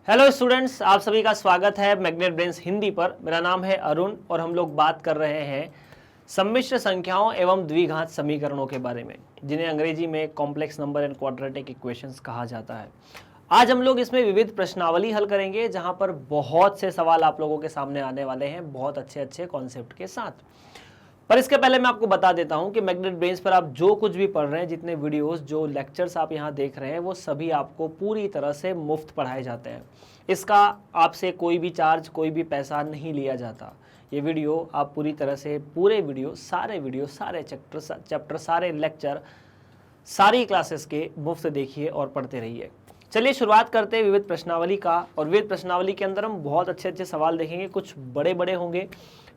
Hello students, आप सभी का स्वागत है मैग्नेट ब्रेन्स हिंदी पर। मेरा नाम है अरुण और हम लोग बात कर रहे हैं सम्मिश्र संख्याओं एवं द्विघात समीकरणों के बारे में, जिन्हें अंग्रेजी में complex number and quadratic equations कहा जाता है। आज हम लोग इसमें विविध प्रश्नावली हल करेंगे, जहां पर बहुत से सवाल आप लोगों के सामने आने वाले हैं, बहुत अच्छे अच्छे कॉन्सेप्ट के साथ। पर इसके पहले मैं आपको बता देता हूं कि मैग्नेट ब्रेन्स पर आप जो कुछ भी पढ़ रहे हैं, जितने वीडियोस जो लेक्चर्स आप यहां देख रहे हैं, वो सभी आपको पूरी तरह से मुफ्त पढ़ाए जाते हैं। इसका आपसे कोई भी चार्ज, कोई भी पैसा नहीं लिया जाता। ये वीडियो आप पूरी तरह से पूरे वीडियो, सारे चैप्टर, सारे लेक्चर, सारी क्लासेस के मुफ्त देखिए और पढ़ते रहिए। चलिए शुरुआत करते हैं विविध प्रश्नावली का। और विविध प्रश्नावली के अंदर हम बहुत अच्छे अच्छे सवाल देखेंगे। कुछ बड़े बड़े होंगे,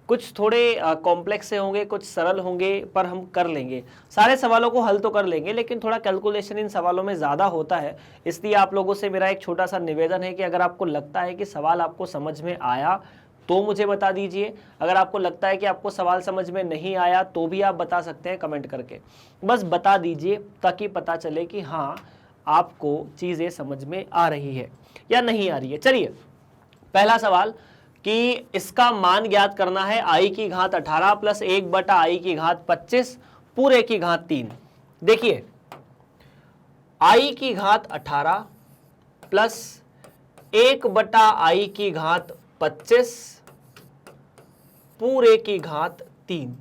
कुछ थोड़े कॉम्प्लेक्स से होंगे, कुछ सरल होंगे, पर हम कर लेंगे। सारे सवालों को हल तो कर लेंगे, लेकिन थोड़ा कैलकुलेशन इन सवालों में ज़्यादा होता है। इसलिए आप लोगों से मेरा एक छोटा सा निवेदन है कि अगर आपको लगता है कि सवाल आपको समझ में आया तो मुझे बता दीजिए। अगर आपको लगता है कि आपको सवाल समझ में नहीं आया तो भी आप बता सकते हैं कमेंट करके। बस बता दीजिए ताकि पता चले कि हाँ, आपको चीज़ें समझ में आ रही है या नहीं आ रही है। चलिए, पहला सवाल कि इसका मान ज्ञात करना है आई की घात 18 प्लस 1 बटा आई की घात 25 पूरे की घात 3। देखिए, आई की घात 18 प्लस 1 बटा आई की घात 25 पूरे की घात 3।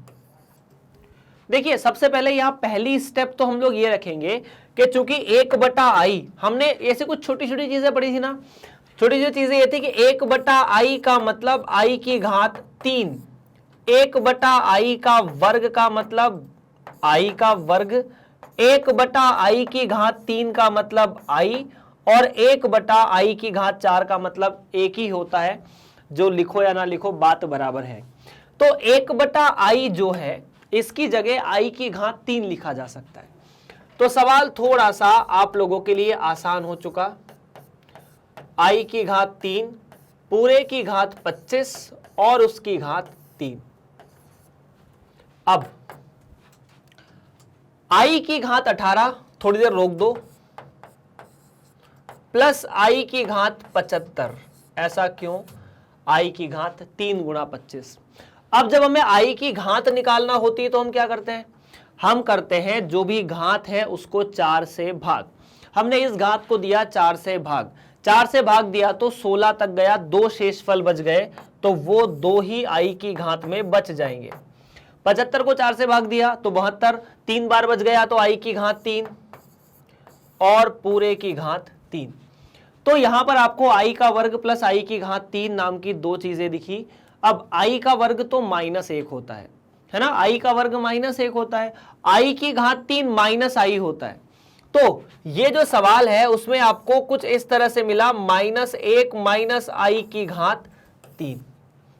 देखिए, सबसे पहले यहां पहली स्टेप तो हम लोग ये रखेंगे कि चूंकि 1 बटा आई, हमने ऐसे कुछ छोटी छोटी चीजें पढ़ी थी ना। छोटी जो चीजें ये थी कि 1 बटा आई का मतलब आई की घात 3, 1 बटा आई का वर्ग का मतलब आई का वर्ग, 1 बटा आई की घात 3 का मतलब आई, और 1 बटा आई की घात 4 का मतलब एक ही होता है। जो लिखो या ना लिखो, बात बराबर है। तो 1 बटा आई जो है, इसकी जगह आई की घात 3 लिखा जा सकता है। तो सवाल थोड़ा सा आप लोगों के लिए आसान हो चुका। आई की घात 3 पूरे की घात 25 और उसकी घात 3। अब आई की घात 18, थोड़ी देर रोक दो, प्लस आई की घात 75। ऐसा क्यों? आई की घात 3 गुणा 25। अब जब हमें आई की घात निकालना होती है तो हम क्या करते हैं? हम करते हैं जो भी घात है उसको 4 से भाग। हमने इस घात को दिया 4 से भाग, 4 से भाग दिया तो 16 तक गया, 2 शेषफल बच गए, तो वो 2 ही आई की घात में बच जाएंगे। 75 को 4 से भाग दिया तो 72, 3 बार बच गया तो आई की घात 3 और पूरे की घात 3। तो यहां पर आपको आई का वर्ग प्लस आई की घात 3 नाम की दो चीजें दिखी। अब आई का वर्ग तो -1 होता है ना, आई का वर्ग -1 होता है, आई की घात 3 माइनस आई होता है। तो ये जो सवाल है उसमें आपको कुछ इस तरह से मिला, -1 माइनस आई की घात 3।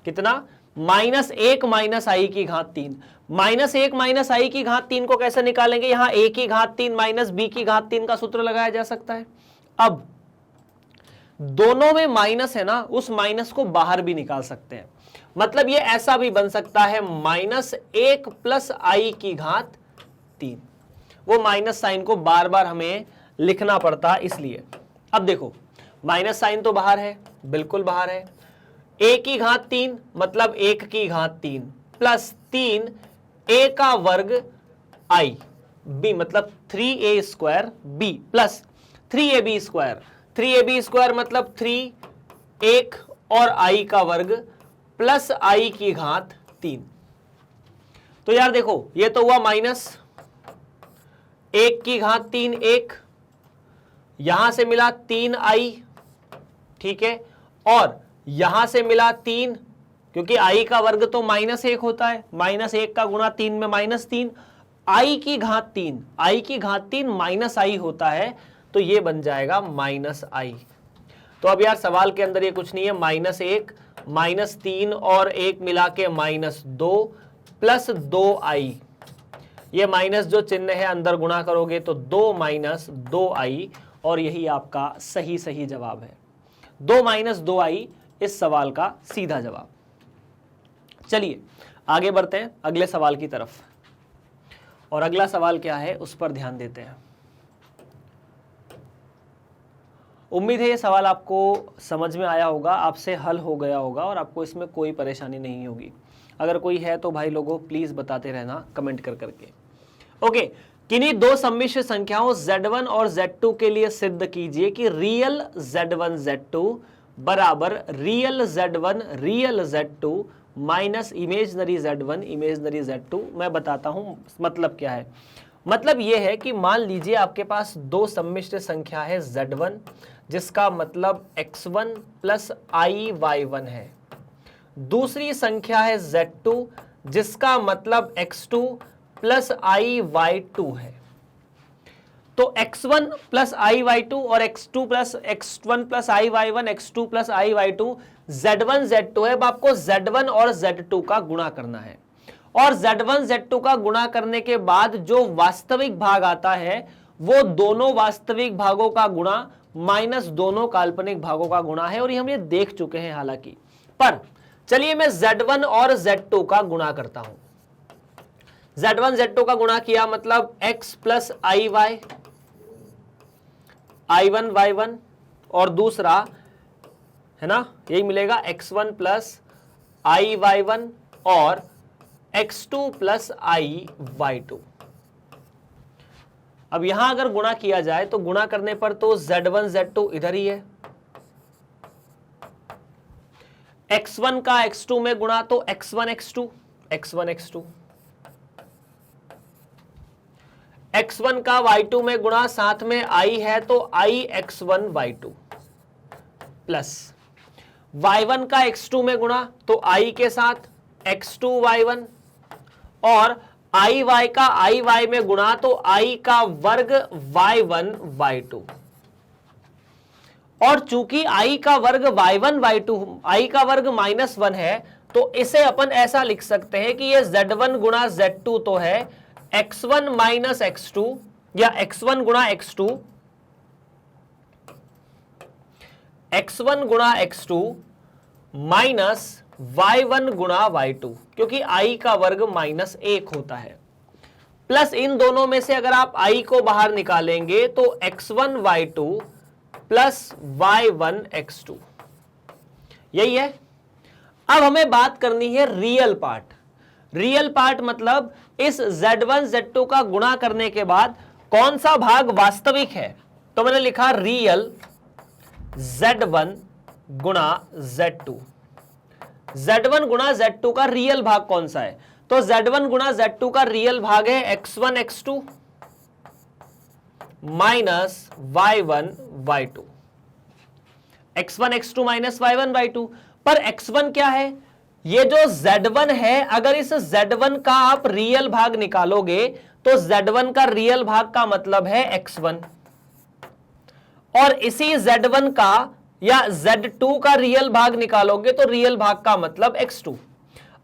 कितना? -1 माइनस आई की घात 3। -1 माइनस आई की घात 3 को कैसे निकालेंगे? यहां a की घात 3 माइनस b की घात 3 का सूत्र लगाया जा सकता है। अब दोनों में माइनस है ना, उस माइनस को बाहर भी निकाल सकते हैं। मतलब ये ऐसा भी बन सकता है -1 प्लस आई की घात 3। वो माइनस साइन को बार बार हमें लिखना पड़ता इसलिए। अब देखो, माइनस साइन तो बाहर है, बिल्कुल बाहर है। a की घात 3 मतलब 1 की घात 3 प्लस 3 a का वर्ग i, b मतलब 3a square b plus 3ab square, 3ab square मतलब 3, 1 और i का वर्ग प्लस i की घात 3। तो यार देखो, ये तो हुआ माइनस 1 की घात 3, 1, यहां से मिला 3i, ठीक है, और यहां से मिला 3, क्योंकि i का वर्ग तो -1 होता है, -1 का गुणा 3 में -3, i की घात 3, i की घात 3 माइनस आई होता है, तो ये बन जाएगा -i। तो अब यार सवाल के अंदर ये कुछ नहीं है, -1 -3 और 1 मिला के -2 प्लस 2i, ये माइनस जो चिन्ह है अंदर गुणा करोगे तो 2 माइनस 2i, और यही आपका सही जवाब है। 2 माइनस 2i इस सवाल का सीधा जवाब। चलिए आगे बढ़ते हैं अगले सवाल की तरफ, और अगला सवाल क्या है उस पर ध्यान देते हैं। उम्मीद है ये सवाल आपको समझ में आया होगा, आपसे हल हो गया होगा और आपको इसमें कोई परेशानी नहीं होगी। अगर कोई है तो भाई लोगों प्लीज बताते रहना कमेंट कर करके। ओके, किन्हीं दो सम्मिश्र संख्याओं Z1 और Z2 के लिए सिद्ध कीजिए कि रियल Z1 Z2 बराबर real Z1 real Z2 minus imaginary Z1 imaginary Z2। मैं बताता हूं मतलब क्या है। मतलब यह है कि मान लीजिए आपके पास दो सम्मिश्र संख्या है Z1 जिसका मतलब X1 प्लस IY1 है, दूसरी संख्या है Z2 जिसका मतलब X2 प्लस IY2 है। तो X1 प्लस IY2 और X1 plus IY1 X2 plus IY2 Z1 Z2 है। अब आपको Z1 और Z2 का गुणा करना है और Z1 Z2 का गुणा करने के बाद जो वास्तविक भाग आता है वो दोनों वास्तविक भागों का गुणा माइनस दोनों काल्पनिक भागों का गुणा है और ये हम ये देख चुके हैं हालांकि। पर चलिए मैं Z1 और Z2 का गुणा करता हूं। Z1 Z2 का गुणा किया मतलब X plus IY I1 Y1 और दूसरा है ना यही मिलेगा X1 प्लस IY1 और X2 प्लस IY2। अब यहां अगर गुणा किया जाए तो गुणा करने पर तो Z1 Z2 इधर ही है, X1 का X2 में गुणा तो X1 X2 X1 X2, X1 का Y2 में गुणा साथ में I है तो I X1 Y2 plus Y1 का X2 में गुणा तो I के साथ X2 Y1 और IY का IY में गुणा तो I का वर्ग Y1 Y2। और चूंकि I का वर्ग Y1 Y2 I का वर्ग -1 है तो इसे अपन ऐसा लिख सकते हैं कि ये Z1 गुणा Z2 तो है X1 माइनस X2 या X1 गुणा X2 X1 गुणा X2 माइनस Y1 गुणा Y2 क्योंकि I का वर्ग -1 होता है, प्लस इन दोनों में से अगर आप I को बाहर निकालेंगे तो X1 Y2 plus Y1 X2 यही है। अब हमें बात करनी है रियल पार्ट। रियल पार्ट मतलब इस Z1 Z2 का गुणा करने के बाद कौन सा भाग वास्तविक है, तो मैंने लिखा रियल Z1 गुणा Z2। Z1 गुणा Z2 का रियल भाग कौन सा है, तो Z1 गुणा Z2 का रियल भाग है X1 X2 minus Y1 Y2, X1 X2 minus Y1 Y2। पर X1 क्या है, ये जो Z1 है अगर इस Z1 का आप रियल भाग निकालोगे तो Z1 का रियल भाग का मतलब है X1 और इसी Z1 का या Z2 का रियल भाग निकालोगे तो रियल भाग का मतलब X2।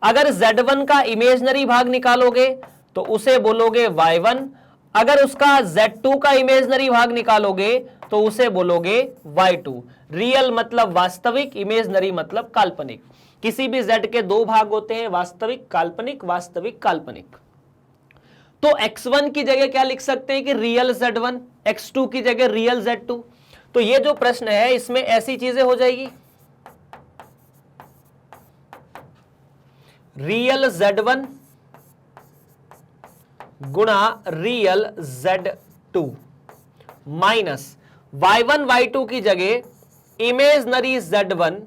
अगर Z1 का इमेजनरी भाग निकालोगे तो उसे बोलोगे Y1, अगर उसका Z2 का इमेजनरी भाग निकालोगे तो उसे बोलोगे Y2। रियल मतलब वास्तविक, इमेजनरी मतलब काल्पनिक। किसी भी Z के दो भाग होते हैं, वास्तविक काल्पनिक, वास्तविक काल्पनिक। तो X1 की जगह क्या लिख सकते हैं कि रियल Z1, X2 की जगह रियल Z2। तो ये जो प्रश्न है इसमें ऐसी चीजें हो जाएगी, रियल Z1 गुणा real Z2 minus Y1 Y2 की जगह इमेजनरी Z1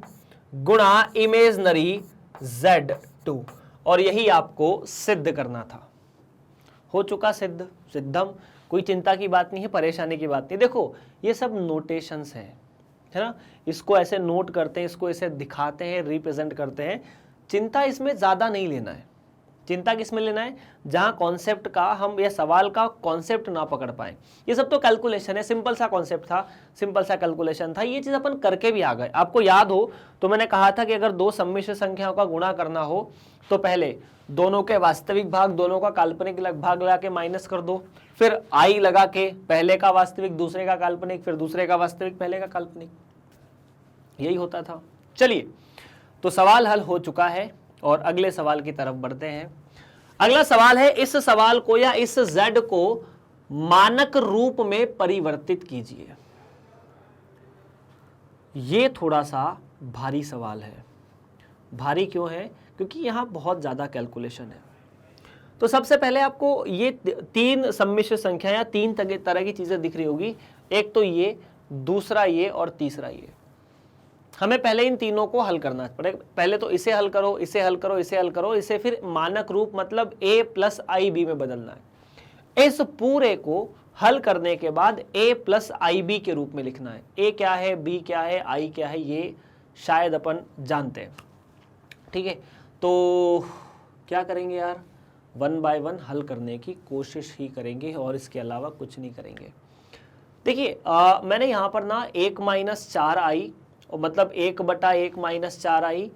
गुणा इमेजनरी Z2 और यही आपको सिद्ध करना था। हो चुका सिद्ध, सिद्धम, कोई चिंता की बात नहीं है, परेशानी की बात नहीं। देखो ये सब नोटेशंस है ना, इसको ऐसे नोट करते हैं, इसको ऐसे दिखाते हैं, रिप्रेजेंट करते हैं। चिंता इसमें ज्यादा नहीं लेना है। चिंता किसमें लेना है, जहां कॉन्सेप्ट का हम या सवाल का कॉन्सेप्ट ना पकड़ पाए। ये सब तो कैलकुलेशन है, सिंपल सा कॉन्सेप्ट था, सिंपल सा कैलकुलेशन था, ये चीज अपन करके भी आ गए। आपको याद हो तो मैंने कहा था कि अगर दो सम्मिश्र संख्याओं का गुणा करना हो तो पहले दोनों के वास्तविक भाग, दोनों का काल्पनिक भाग लगा के माइनस कर दो, फिर आई लगा के पहले का वास्तविक दूसरे का काल्पनिक, फिर दूसरे का वास्तविक पहले का काल्पनिक, यही होता था। चलिए तो सवाल हल हो चुका है और अगले सवाल की तरफ बढ़ते हैं। अगला सवाल है, इस सवाल को या इस Z को मानक रूप में परिवर्तित कीजिए। ये थोड़ा सा भारी सवाल है। भारी क्यों है? क्योंकि यहाँ बहुत ज़्यादा कैलकुलेशन है। तो सबसे पहले आपको ये तीन सम्मिश्र संख्या या तीन तरह की चीज़ें दिख रही होगी। एक तो ये, दूसरा ये और तीसरा ये। हमें पहले इन तीनों को हल करना पड़ेगा। पहले तो इसे हल करो, इसे हल करो, इसे हल करो, इसे फिर मानक रूप मतलब a प्लस आई बी में बदलना है। इस पूरे को हल करने के बाद a प्लस आई बी के रूप में लिखना है। a क्या है, b क्या है, i क्या है, ये शायद अपन जानते हैं। ठीक है, तो क्या करेंगे यार, 1 बाय 1 हल करने की कोशिश ही करेंगे और इसके अलावा कुछ नहीं करेंगे। देखिए मैंने यहाँ पर ना 1 माइनस 4i मतलब 1/1 माइनस 4i,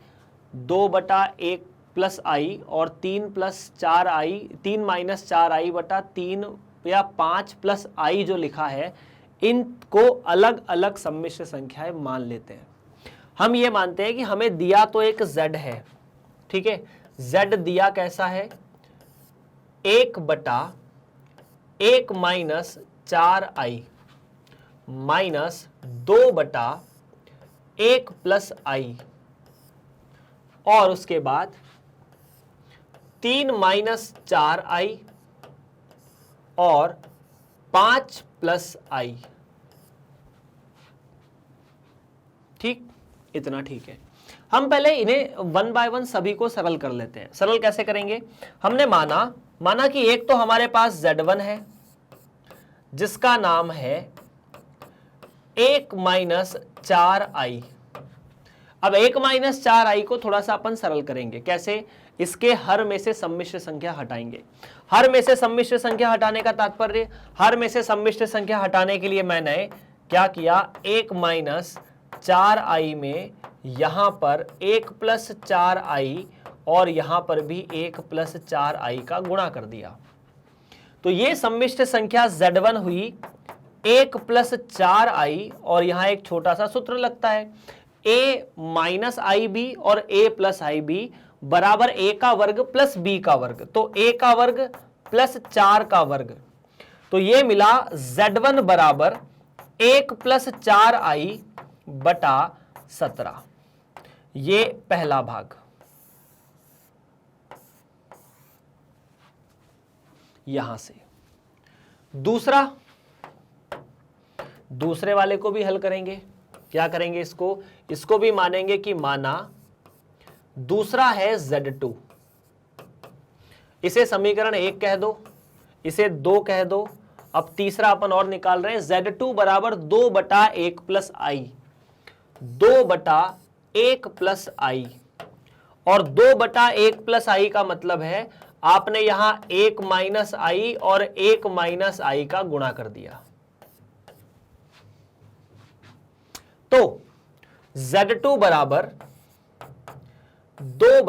2/1 प्लस आई और 3 प्लस 4i, 3 माइनस 4i बटा 3 या 5 प्लस आई जो लिखा है, इनको अलग अलग सम्मिश्र संख्याएं मान लेते हैं। हम ये मानते हैं कि हमें दिया तो एक z है, ठीक है, z दिया कैसा है, 1/1 माइनस 4i माइनस 2/1 प्लस आई और उसके बाद 3 माइनस 4i और 5 प्लस आई। ठीक, इतना ठीक है। हम पहले इन्हें 1 बाय 1 सभी को सरल कर लेते हैं। सरल कैसे करेंगे? हमने माना कि एक तो हमारे पास z1 है जिसका नाम है 1 माइनस 4i। अब 1 माइनस 4i को थोड़ा सा अपन सरल करेंगे। कैसे? इसके हर में से सम्मिश्र संख्या हटाएंगे। हर में से सम्मिश्र संख्या हटाने का तात्पर्य, हर में से सम्मिश्र संख्या हटाने के लिए मैंने क्या किया, 1 माइनस 4i में यहां पर 1 प्लस 4i और यहां पर भी 1 प्लस 4i का गुणा कर दिया। तो ये सम्मिश्र संख्या z1 हुई 1 प्लस 4i और यहां एक छोटा सा सूत्र लगता है, a माइनस आई बी और a प्लस आई बी बराबर a का वर्ग प्लस b का वर्ग। तो a का वर्ग प्लस 4 का वर्ग, तो ये मिला z1 बराबर 1 प्लस 4i बटा 17। ये पहला भाग। यहां से दूसरे वाले को भी हल करेंगे। क्या करेंगे? इसको भी मानेंगे कि माना दूसरा है z2, इसे समीकरण 1 कह दो, इसे 2 कह दो। अब तीसरा अपन और निकाल रहे हैं, z2 बराबर 2/1 प्लस आई, 2/1 प्लस आई और 2/1 प्लस आई का मतलब है आपने यहां 1 माइनस आई और 1 माइनस आई का गुणा कर दिया। तो z2 बराबर 2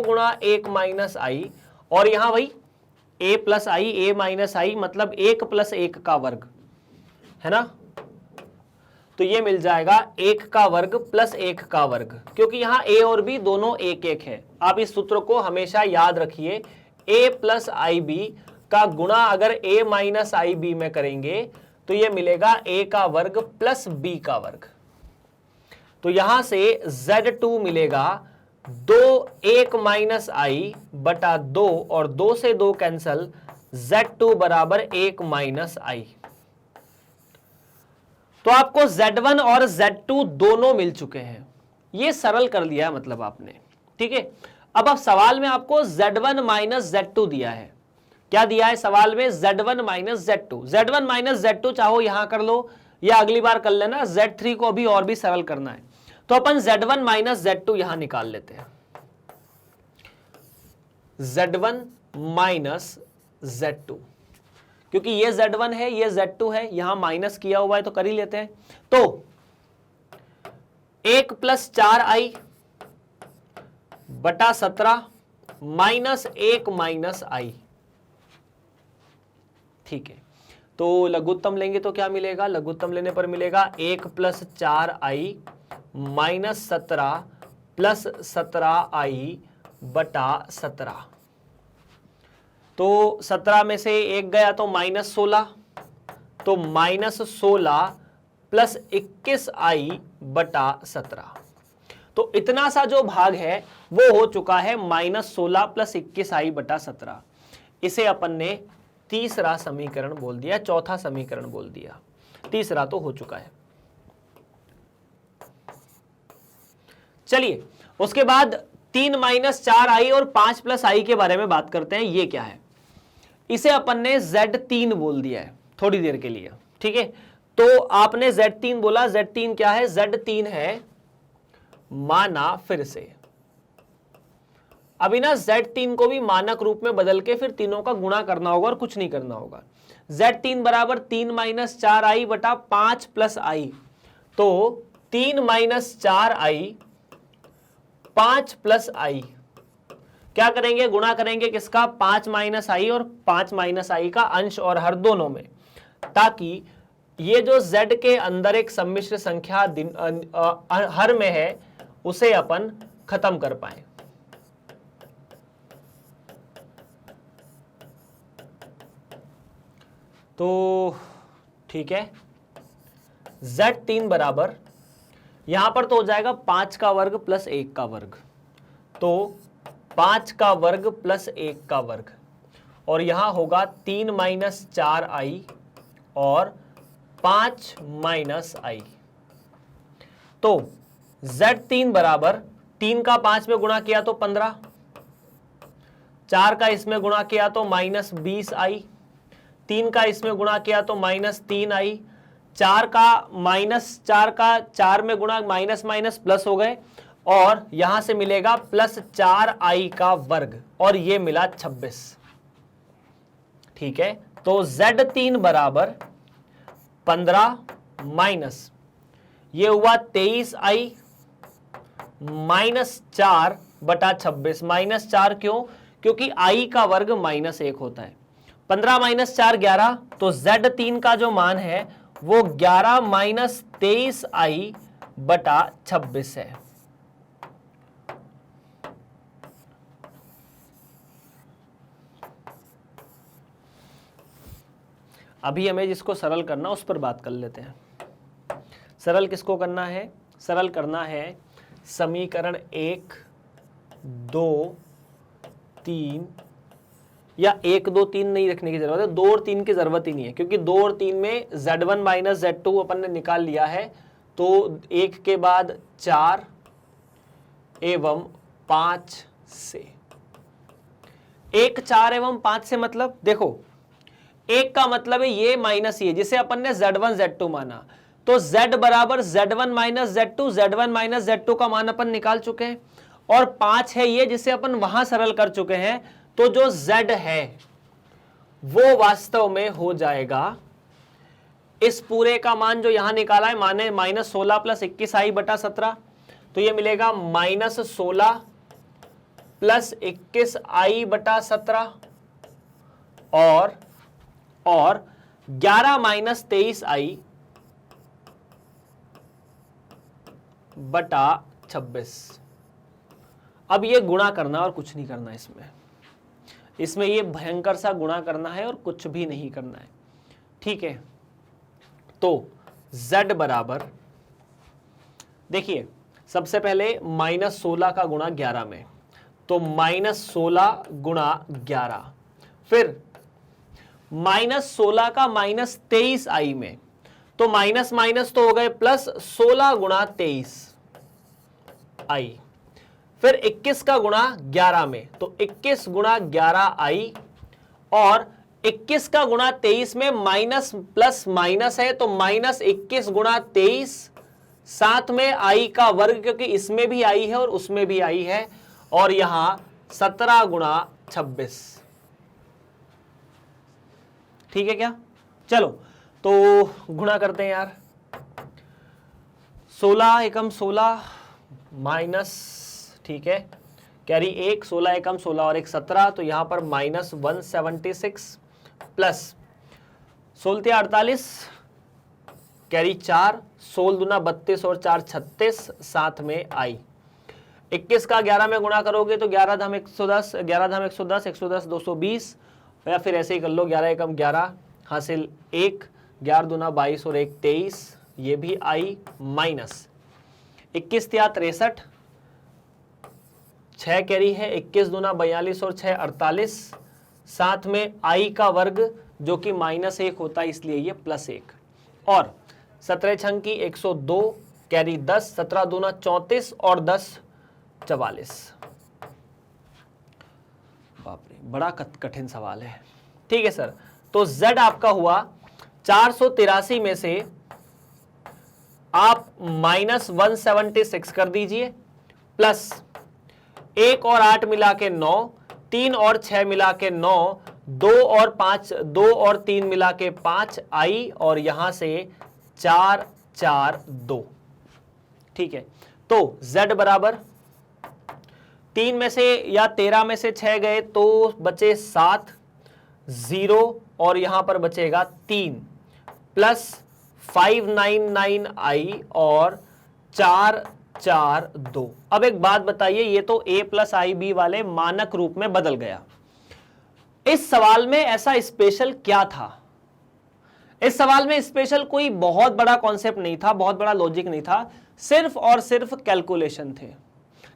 गुणा 1 माइनस आई और यहां भाई a plus I, a minus I मतलब 1 प्लस 1 का वर्ग है ना। तो ये मिल जाएगा 1 का वर्ग प्लस 1 का वर्ग, क्योंकि यहां a और b दोनों 1 है। आप इस सूत्र को हमेशा याद रखिए, a प्लस आई बी का गुणा अगर a माइनस आई बी में करेंगे तो ये मिलेगा a का वर्ग प्लस b का वर्ग। तो यहां से z2 मिलेगा 1 माइनस आई बटा 2 और 2 से 2 कैंसल, z2 बराबर 1 माइनस आई। तो आपको z1 और z2 दोनों मिल चुके हैं। ये सरल कर लिया है मतलब आपने, ठीक है। अब सवाल में आपको z1 माइनस z2 दिया है। क्या दिया है सवाल में? z1 minus z2। z1 minus z2 चाहो यहां कर लो या अगली बार कर लेना, z3 को भी और भी सरल करना है। तो अपन z1 माइनस z2 यहां निकाल लेते हैं, z1 माइनस z2, क्योंकि ये z1 है ये z2 है, यहां माइनस किया हुआ है तो कर ही लेते हैं। तो 1 प्लस 4i बटा 17 माइनस 1 माइनस आई। ठीक है, तो लघुत्तम लेंगे तो क्या मिलेगा? लघुत्तम लेने पर मिलेगा 1 plus 4i minus 17 plus 17i बटा 17। तो 17 में से 1 गया तो माइनस 16, तो माइनस 16 प्लस 21i बटा 17। तो इतना सा जो भाग है वो हो चुका है -16 + 21i बटा 17। इसे अपन ने तीसरा समीकरण बोल दिया, चौथा समीकरण बोल दिया, तीसरा तो हो चुका है। चलिए उसके बाद 3 - 4i और 5 + i के बारे में बात करते हैं। ये क्या है? इसे अपन ने Z3 बोल दिया है थोड़ी देर के लिए, ठीक है। तो आपने Z3 बोला, Z3 क्या है? Z3 है माना फिर से। अभी ना Z3 को भी मानक रूप में बदल के फिर तीनों का गुणा करना होगा और कुछ नहीं करना होगा। Z3 बराबर 3 - 4i बटा 5 + i। तो 3 - 4i 5 + i क्या करेंगे? गुणा करेंगे किसका? 5 - i और 5 - i का अंश और हर दोनों में, ताकि ये जो Z के अंदर एक सम्मिश्र संख्या हर में है उसे अपन खत्म कर पाए। तो ठीक है, Z3 बराबर यहां पर तो हो जाएगा 5 का वर्ग + 1 का वर्ग, तो 5 का वर्ग + 1 का वर्ग, और यहां होगा 3 - 4i और 5 - i। तो Z3 बराबर 3 का 5 में गुणा किया तो 15, 4 का इसमें गुणा किया तो -20i, 3 का इसमें गुणा किया तो -3i, 4 का 4 में गुणा माइनस माइनस प्लस हो गए, और यहां से मिलेगा +4i का वर्ग, और ये मिला 26। ठीक है, तो Z3 बराबर 15 माइनस ये हुआ 23i -4 बटा 26। -4 क्यों? क्योंकि i का वर्ग -1 होता है। 15 - 4 11, तो Z3 का जो मान है वो 11 - 23i बटा 26 है। अभी हमें जिसको सरल करना उस पर बात कर लेते हैं। सरल किसको करना है? सरल करना है समीकरण 1, 2, 3, या 1, 2, 3 नहीं रखने की जरूरत है, 2 और 3 की जरूरत ही नहीं है, क्योंकि 2 और 3 में Z1 - Z2 अपन ने निकाल लिया है। तो 1 के बाद 4 एवं 5 से, 1, 4 एवं 5 से मतलब देखो, 1 का मतलब है ये माइनस ये, जिसे अपन ने Z1 Z2 माना। तो Z बराबर Z1 - Z2, Z1 - Z2 का मान अपन निकाल चुके हैं, और 5 है ये जिसे अपन वहां सरल कर चुके हैं। तो जो Z है वो वास्तव में हो जाएगा इस पूरे का मान जो यहां निकाला है, माने -16 + 21i बटा 17, तो ये मिलेगा -16 + 21i बटा 17 और 11 - 23i बटा 26। अब ये गुणा करना और कुछ नहीं करना, इसमें ये भयंकर सा गुणा करना है और कुछ भी नहीं करना है। ठीक है, तो Z बराबर देखिए, सबसे पहले -16 का गुणा 11 में, तो -16 गुणा 11, फिर -16 का -23i में, तो माइनस माइनस तो हो गए +16 गुणा 23i, फिर 21 का गुणा 11 में, तो 21 गुणा 11i, और 21 का गुणा 23 में माइनस प्लस माइनस है, तो -21 गुणा 23, साथ में i का वर्ग, क्योंकि इसमें भी i है और उसमें भी i है, और यहां 17 गुणा 26। ठीक है क्या? चलो तो गुणा करते हैं यार। 16 एकम 16 माइनस, ठीक है, कैरी 1, 16 एकम 16 और 1 17, तो यहां पर -176 प्लस 16 48, कैरी 4, 16 दूना 32 और 4 36, साथ में i। 21 का 11 में गुणा करोगे तो 11 धाम 110, 11 धाम 110, 110 220, या फिर ऐसे ही कर लो, 11 एकम 11 हासिल 1, 11 दूना 22 और 1 23, ये भी i माइनस 21 या 63, 6 कैरी है, 21 दूना 42 और 6 48, साथ में आई का वर्ग जो कि -1 होता है इसलिए ये +1, और 17 छंग की 102, कैरी 10, 17 दूना 34 और 10 44। बाप रे, बड़ा कठिन सवाल है। ठीक है सर, तो Z आपका हुआ 483 में से आप -176 कर दीजिए, प्लस 1 और 8 मिला के 9, 3 और 6 मिला के 9, 2 और 5, 2 और 3 मिला के 5 आई, और यहां से 4 4 2। ठीक है, तो Z बराबर 3 में से या 13 में से 6 गए तो बचे 7, 0 और यहां पर बचेगा 3, प्लस 599 आई और 4 4 2। अब एक बात बताइए, ये तो a प्लस आई बी वाले मानक रूप में बदल गया। इस सवाल में ऐसा स्पेशल क्या था? इस सवाल में स्पेशल कोई बहुत बड़ा कॉन्सेप्ट नहीं था, बहुत बड़ा लॉजिक नहीं था, सिर्फ और सिर्फ कैलकुलेशन थे।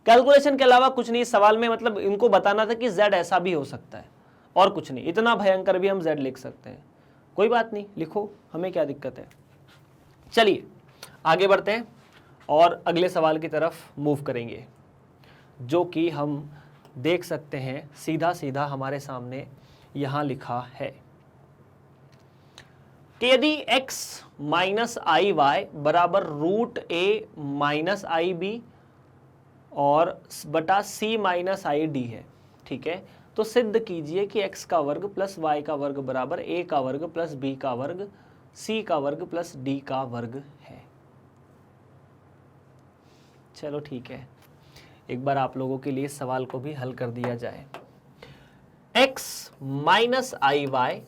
कैलकुलेशन के अलावा कुछ नहीं। सवाल में मतलब इनको बताना था कि z ऐसा भी हो सकता है, और कुछ नहीं। इतना भयंकर भी हम z लिख सकते हैं, कोई बात नहीं, लिखो, हमें क्या दिक्कत है। चलिए आगे बढ़ते हैं और अगले सवाल की तरफ मूव करेंगे, जो कि हम देख सकते हैं सीधा सीधा हमारे सामने यहां लिखा है कि यदि x माइनस आई वाई बराबर √a - आई बी और बटा c - आई डी है, ठीक है, तो सिद्ध कीजिए कि x का वर्ग प्लस y का वर्ग बराबर a का वर्ग प्लस b का वर्ग c का वर्ग प्लस d का वर्ग है। चलो ठीक है, एक बार आप लोगों के लिए सवाल को भी हल कर दिया जाए। x माइनस आई वाई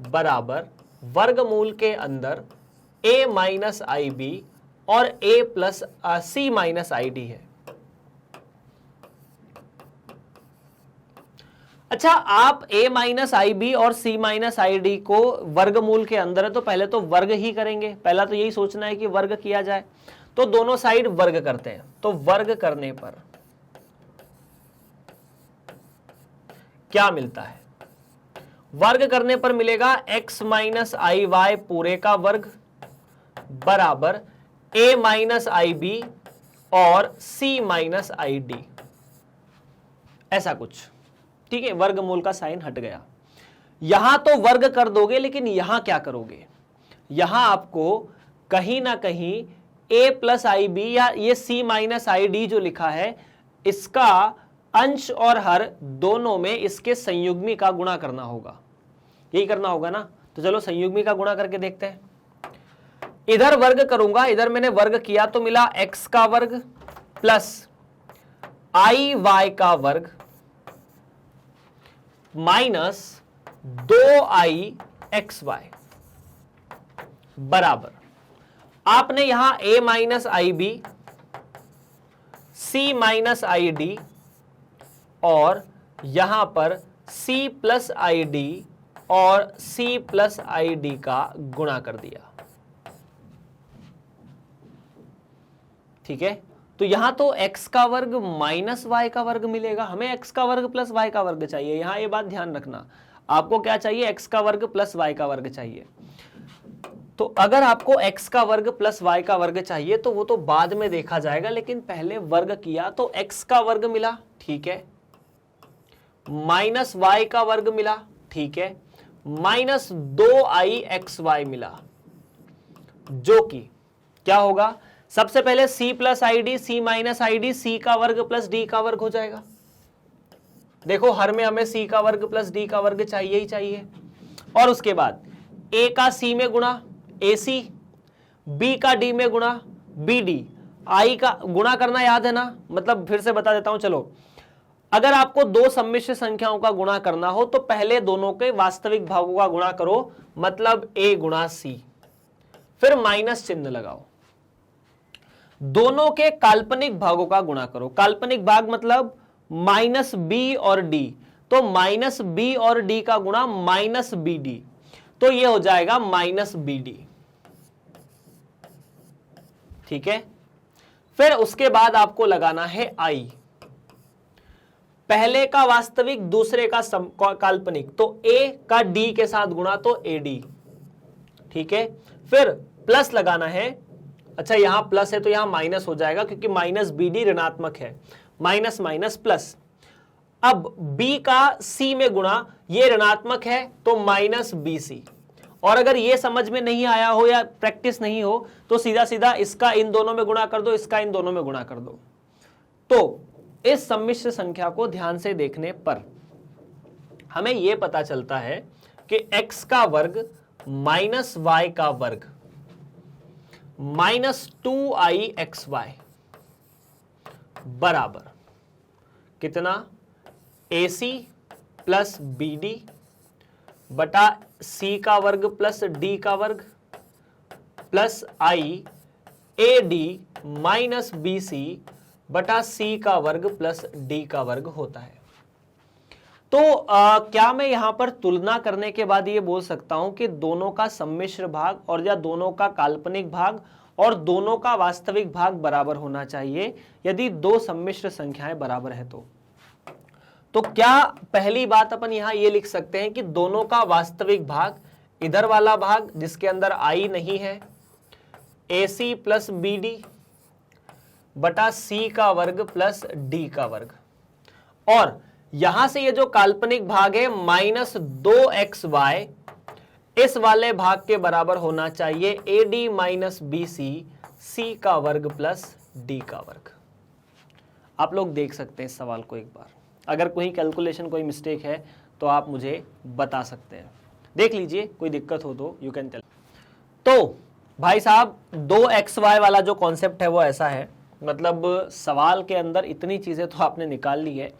बराबर वर्गमूल के अंदर a माइनस आई बी और a plus c minus I D है। अच्छा, आप a माइनस आई बी और c माइनस आई डी को वर्गमूल के अंदर है तो पहले तो वर्ग ही करेंगे। पहला तो यही सोचना है कि वर्ग किया जाए, तो दोनों साइड वर्ग करते हैं। तो वर्ग करने पर क्या मिलता है? वर्ग करने पर मिलेगा x माइनस आई वाई पूरे का वर्ग बराबर a माइनस आई बी और c माइनस आई डी, ऐसा कुछ। ठीक है, वर्गमूल का साइन हट गया। यहां तो वर्ग कर दोगे, लेकिन यहां क्या करोगे? यहां आपको कहीं ना कहीं a प्लस आई बी या ये c माइनस आई डी जो लिखा है, इसका अंश और हर दोनों में इसके संयुग्मी का गुणा करना होगा। यही करना होगा ना? तो चलो संयुग्मी का गुणा करके देखते हैं। इधर वर्ग करूंगा, इधर मैंने वर्ग किया तो मिला x का वर्ग प्लस आई वाई का वर्ग माइनस 2i एक्स वाई बराबर, आपने यहां a minus I B, c minus I D और यहां पर c प्लस आई डी और c प्लस आई डी का गुणा कर दिया। ठीक है, तो यहां तो x का वर्ग माइनस y का वर्ग मिलेगा। हमें x का वर्ग प्लस y का वर्ग चाहिए। यहां ये बात ध्यान रखना, आपको क्या चाहिए? x का वर्ग प्लस y का वर्ग चाहिए। तो अगर आपको x का वर्ग प्लस y का वर्ग चाहिए तो वो तो बाद में देखा जाएगा, लेकिन पहले वर्ग किया तो x का वर्ग मिला, ठीक है, माइनस y का वर्ग मिला, ठीक है, माइनस 2i एक्स वाई मिला, जो कि क्या होगा? सबसे पहले c plus I D, C minus I D, C का वर्ग प्लस डी का वर्ग हो जाएगा। देखो हर में हमें c का वर्ग प्लस डी का वर्ग चाहिए ही चाहिए। और उसके बाद a का c में गुणा ac, b का d में गुणा bd, i का गुणा करना याद है ना? मतलब फिर से बता देता हूं, चलो। अगर आपको दो सम्मिश्र संख्याओं का गुणा करना हो तो पहले दोनों के वास्तविक भागों का गुणा करो, मतलब a गुणा c, फिर माइनस चिन्ह लगाओ। दोनों के काल्पनिक भागों का गुणा करो। काल्पनिक भाग मतलब माइनस बी और डी, तो माइनस बी और डी का गुणा माइनस बी डी, तो यह हो जाएगा माइनस बी डी। ठीक है, फिर उसके बाद आपको लगाना है i, पहले का वास्तविक दूसरे का काल्पनिक, तो a का d के साथ गुणा तो ad, ठीक है। फिर प्लस लगाना है, अच्छा यहां प्लस है तो यहां माइनस हो जाएगा क्योंकि माइनस bd ऋणात्मक है, माइनस माइनस प्लस। अब b का c में गुणा, ये ऋणात्मक है तो माइनस bc। और अगर ये समझ में नहीं आया हो या प्रैक्टिस नहीं हो तो सीधा सीधा इसका इन दोनों में गुणा कर दो, इसका इन दोनों में गुणा कर दो। तो इस सम्मिश्र संख्या को ध्यान से देखने पर हमें यह पता चलता है कि x का वर्ग माइनस y का वर्ग माइनस 2ixy बराबर कितना, ac प्लस bd बटा c का वर्ग प्लस d का वर्ग plus i ad minus bc बटा c का वर्ग प्लस d का वर्ग होता है। तो क्या मैं यहां पर तुलना करने के बाद ये बोल सकता हूं कि दोनों का सम्मिश्र भाग और या दोनों का काल्पनिक भाग और दोनों का वास्तविक भाग बराबर होना चाहिए यदि दो सम्मिश्र संख्याएं बराबर है तो क्या पहली बात अपन यहां ये लिख सकते हैं कि दोनों का वास्तविक भाग, इधर वाला भाग जिसके अंदर i नहीं है, ac प्लस bd बटा c का वर्ग प्लस d का वर्ग, और यहां से ये जो काल्पनिक भाग है माइनस 2xy इस वाले भाग के बराबर होना चाहिए ad माइनस bc c का वर्ग प्लस d का वर्ग। आप लोग देख सकते हैं इस सवाल को एक बार, अगर कोई कैलकुलेशन कोई मिस्टेक है तो आप मुझे बता सकते हैं, देख लीजिए, कोई दिक्कत हो तो यू कैन टेल। तो भाई साहब 2xy वाला जो कॉन्सेप्ट है वो ऐसा है, मतलब सवाल के अंदर इतनी चीजें तो आपने निकाल ली है,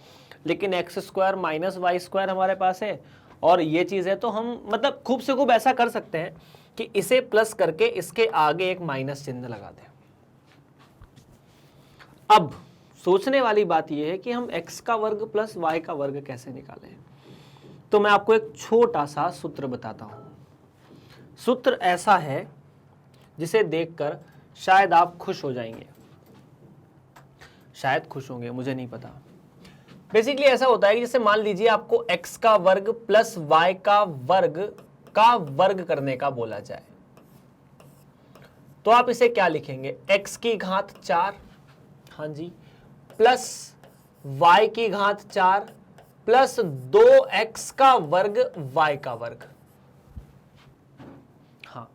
लेकिन X square minus Y square हमारे पास है और ये चीज है, तो हम मतलब खूब से खूब ऐसा कर सकते हैं कि इसे प्लस करके इसके आगे एक माइनस चिन्ह लगा दें। अब सोचने वाली बात यह है कि हम x का वर्ग प्लस y का वर्ग कैसे निकालें। तो मैं आपको एक छोटा सा सूत्र बताता हूं। सूत्र ऐसा है जिसे देखकर शायद आप खुश हो जाएंगे, शायद खुश होंगे, मुझे नहीं पता। बेसिकली ऐसा होता है कि जैसे मान लीजिए आपको x का वर्ग प्लस y का वर्ग करने का बोला जाए, तो आप इसे क्या लिखेंगे, x की घात 4, हाँ जी, प्लस y की घात 4 प्लस 2x का वर्ग y का वर्ग। हाँ,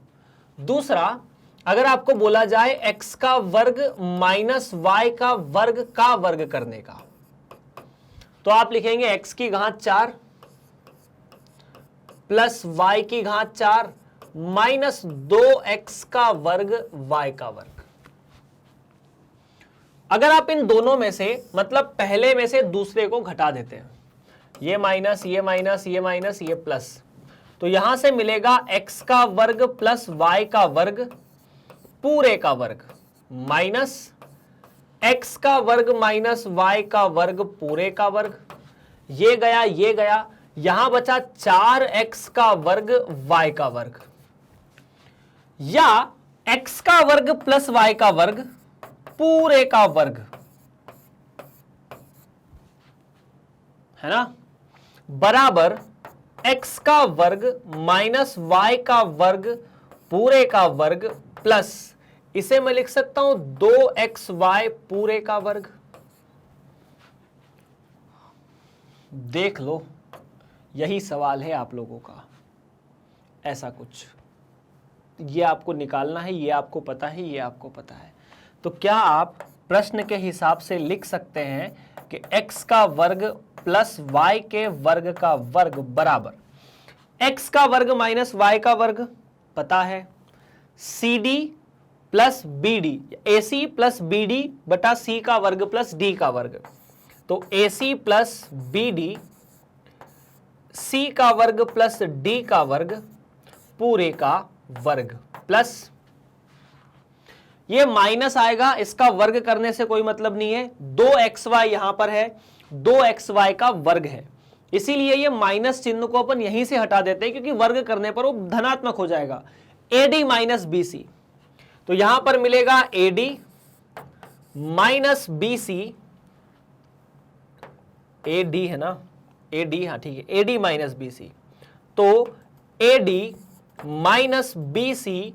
दूसरा, अगर आपको बोला जाए x का वर्ग माइनस y का वर्ग करने का, तो आप लिखेंगे x की घात 4 प्लस y की घात 4 माइनस 2x का वर्ग y का वर्ग। अगर आप इन दोनों में से, मतलब पहले में से दूसरे को घटा देते हैं, ये माइनस ये माइनस ये माइनस ये प्लस, तो यहां से मिलेगा x का वर्ग प्लस y का वर्ग पूरे का वर्ग माइनस x का वर्ग माइनस y का वर्ग पूरे का वर्ग, ये गया, यहां बचा 4x का वर्ग y का वर्ग, या x का वर्ग प्लस y का वर्ग पूरे का वर्ग, है ना, बराबर x का वर्ग माइनस y का वर्ग पूरे का वर्ग प्लस, इसे मैं लिख सकता हूं 2xy पूरे का वर्ग। देख लो, यही सवाल है आप लोगों का, ऐसा कुछ, ये आपको निकालना है, ये आपको पता है, ये आपको पता है। तो क्या आप प्रश्न के हिसाब से लिख सकते हैं कि x का वर्ग प्लस y के वर्ग का वर्ग बराबर x का वर्ग माइनस y का वर्ग पता है, cd plus bd, ac plus bd बटा c का वर्ग प्लस d का वर्ग, तो ac प्लस bd c का वर्ग प्लस d का वर्ग पूरे का वर्ग प्लस, ये माइनस आएगा, इसका वर्ग करने से कोई मतलब नहीं है, 2xy यहां पर है, 2xy का वर्ग है, इसीलिए ये माइनस चिन्ह को अपन यहीं से हटा देते हैं क्योंकि वर्ग करने पर वो धनात्मक हो जाएगा, ad माइनस bc, तो यहां पर मिलेगा ad minus B C, A D है ना, ए डी, हाँ ठीक है, A D minus B C, तो A D minus B C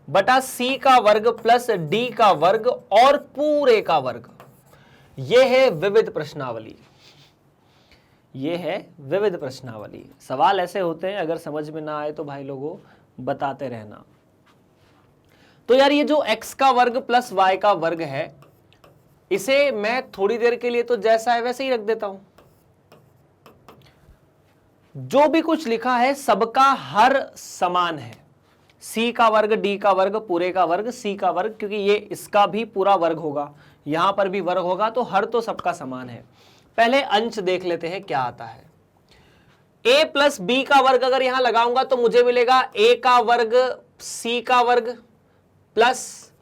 बटा सी का वर्ग प्लस डी का वर्ग और पूरे का वर्ग। यह है विविध प्रश्नावली, यह है विविध प्रश्नावली। सवाल ऐसे होते हैं, अगर समझ में ना आए तो भाई लोगों बताते रहना। तो यार ये जो x का वर्ग प्लस y का वर्ग है, इसे मैं थोड़ी देर के लिए तो जैसा है वैसे ही रख देता हूं। जो भी कुछ लिखा है सबका हर समान है, c का वर्ग, d का वर्ग, पूरे का वर्ग, c का वर्ग, क्योंकि ये इसका भी पूरा वर्ग होगा, यहां पर भी वर्ग होगा, तो हर तो सबका समान है। पहले अंश देख लेते हैं क्या आता है। a प्लस बी का वर्ग अगर यहां लगाऊंगा तो मुझे मिलेगा a का वर्ग c का वर्ग प्लस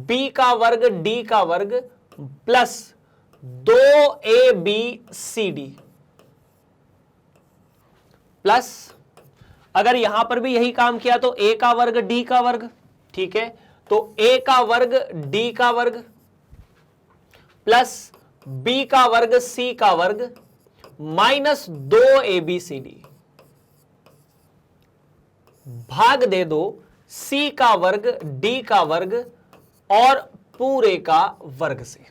b का वर्ग d का वर्ग प्लस 2abcd प्लस, अगर यहां पर भी यही काम किया तो a का वर्ग d का वर्ग, ठीक है, तो a का वर्ग d का वर्ग प्लस b का वर्ग c का वर्ग माइनस 2abcd भाग दे दो c का वर्ग d का वर्ग और पूरे का वर्ग से।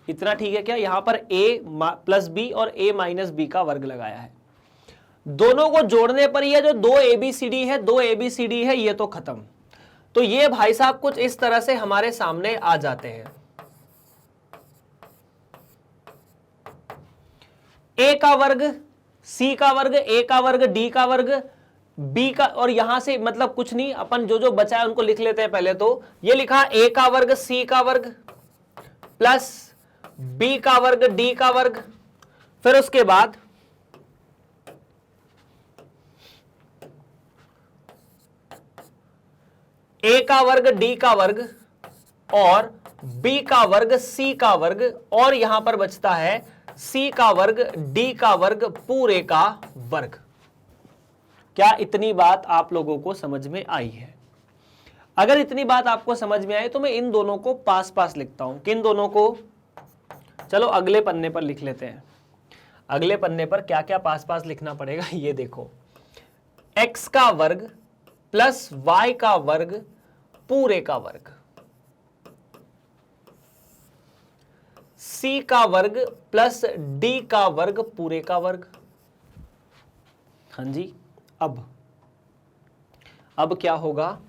इतना ठीक है क्या? यहां पर a प्लस बी और a माइनस बी का वर्ग लगाया है। दोनों को जोड़ने पर यह जो 2abcd है, 2abcd है, ये तो खत्म। तो ये भाई साहब कुछ इस तरह से हमारे सामने आ जाते हैं। a का वर्ग, c का वर्ग, a का वर्ग, d का वर्ग, b का, और यहां से मतलब कुछ नहीं, अपन जो जो बचा है उनको लिख लेते हैं। पहले तो ये लिखा a का वर्ग c का वर्ग प्लस b का वर्ग d का वर्ग, फिर उसके बाद a का वर्ग d का वर्ग और b का वर्ग c का वर्ग, और यहां पर बचता है c का वर्ग d का वर्ग पूरे का वर्ग। क्या इतनी बात आप लोगों को समझ में आई है? अगर इतनी बात आपको समझ में आई तो मैं इन दोनों को पास पास लिखता हूं। किन दोनों को? चलो अगले पन्ने पर लिख लेते हैं। अगले पन्ने पर क्या क्या पास पास लिखना पड़ेगा ये देखो। x का वर्ग प्लस y का वर्ग पूरे का वर्ग, c का वर्ग प्लस d का वर्ग पूरे का वर्ग। हाँ जी, अब क्या होगा?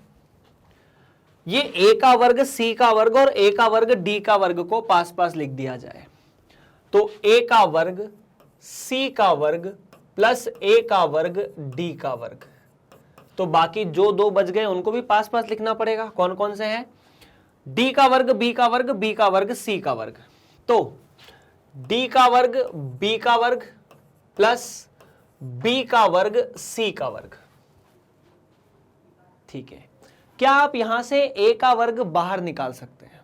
ये a का वर्ग, c का वर्ग और a का वर्ग, d का वर्ग को पास पास लिख दिया जाए तो a का वर्ग, c का वर्ग प्लस a का वर्ग, d का वर्ग। तो बाकी जो दो बच गए उनको भी पास पास लिखना पड़ेगा। कौन कौन से हैं? d का वर्ग, b का वर्ग, b का वर्ग, c का वर्ग। तो d का वर्ग, b का वर्ग प्लस b का वर्ग, c का वर्ग। ठीक है, क्या आप यहां से a का वर्ग बाहर निकाल सकते हैं?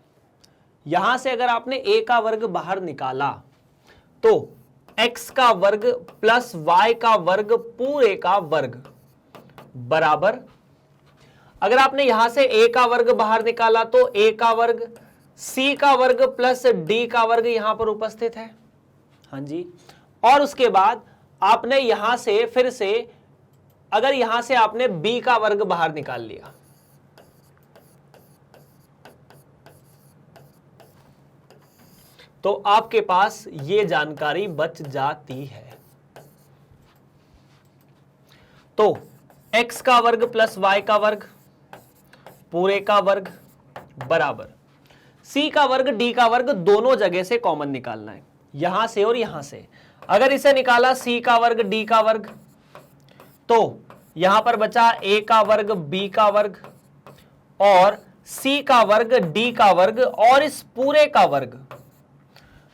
यहां से अगर आपने a का वर्ग बाहर निकाला तो x का वर्ग प्लस y का वर्ग पूरे का वर्ग बराबर, अगर आपने यहां से a का वर्ग बाहर निकाला तो a का वर्ग, c का वर्ग प्लस d का वर्ग यहां पर उपस्थित है। हाँ जी, और उसके बाद आपने यहां से फिर से, अगर यहां से आपने b का वर्ग बाहर निकाल लिया तो आपके पास ये जानकारी बच जाती है। तो x का वर्ग प्लस y का वर्ग पूरे का वर्ग बराबर c का वर्ग, d का वर्ग, दोनों जगह से कॉमन निकालना है, यहां से और यहां से। अगर इसे निकाला c का वर्ग, d का वर्ग, तो यहां पर बचा a का वर्ग, b का वर्ग और c का वर्ग, d का वर्ग और इस पूरे का वर्ग।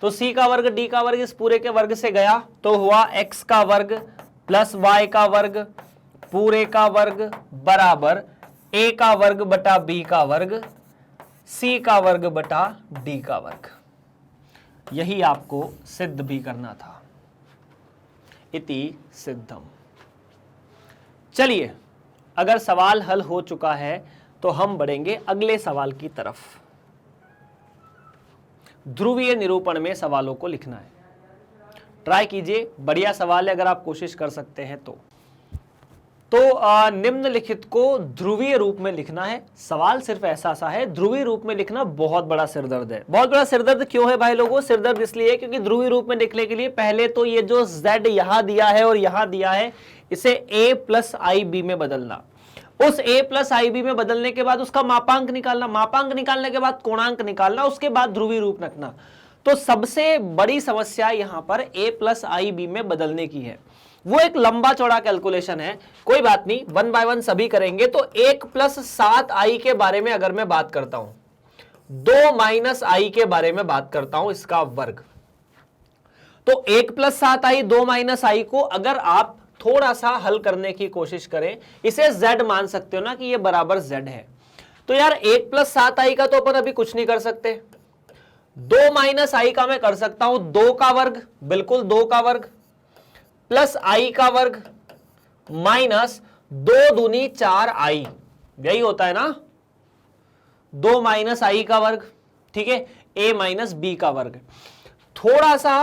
तो c का वर्ग, d का वर्ग इस पूरे के वर्ग से गया तो हुआ x का वर्ग प्लस y का वर्ग पूरे का वर्ग बराबर a का वर्ग बटा b का वर्ग, c का वर्ग बटा d का वर्ग। यही आपको सिद्ध भी करना था। इति सिद्धम। चलिए, अगर सवाल हल हो चुका है तो हम बढ़ेंगे अगले सवाल की तरफ। ध्रुवीय निरूपण में सवालों को लिखना है। ट्राई कीजिए, बढ़िया सवाल है अगर आप कोशिश कर सकते हैं तो। निम्नलिखित को ध्रुवीय रूप में लिखना है। सवाल सिर्फ ऐसा सा है, ध्रुवीय रूप में लिखना बहुत बड़ा सिरदर्द है। बहुत बड़ा सिरदर्द क्यों है भाई लोगों? सिरदर्द इसलिए है क्योंकि ध्रुवीय रूप में लिखने के लिए पहले तो ये जो z यहां दिया है और यहां दिया है, इसे a प्लस आई बी में बदलना। उस a प्लस आई बी में बदलने के बाद उसका मापांक निकालना, मापांक निकालने के बाद कोणांक निकालना, उसके बाद ध्रुवीय रूप रखना। तो सबसे बड़ी समस्या यहां पर a प्लस आई बी में बदलने की है। वो एक लंबा चौड़ा कैलकुलेशन है, कोई बात नहीं, 1 बाय 1 सभी करेंगे। तो 1 प्लस 7 आई के बारे में अगर मैं बात करता हूं, 2 माइनस आई के बारे में बात करता हूं, इसका वर्ग। तो 1 प्लस 7 आई, 2 माइनस आई को अगर आप थोड़ा सा हल करने की कोशिश करें, इसे z मान सकते हो ना कि ये बराबर z है। तो यार 1 प्लस 7 आई का तो अपन अभी कुछ नहीं कर सकते। 2 माइनस आई का मैं कर सकता हूं 2 का वर्ग, बिल्कुल 2 का वर्ग, प्लस आई का वर्ग माइनस 2 दूनी 4 आई, यही होता है ना, 2 माइनस आई का वर्ग, ठीक है, a माइनस बी का वर्ग। थोड़ा सा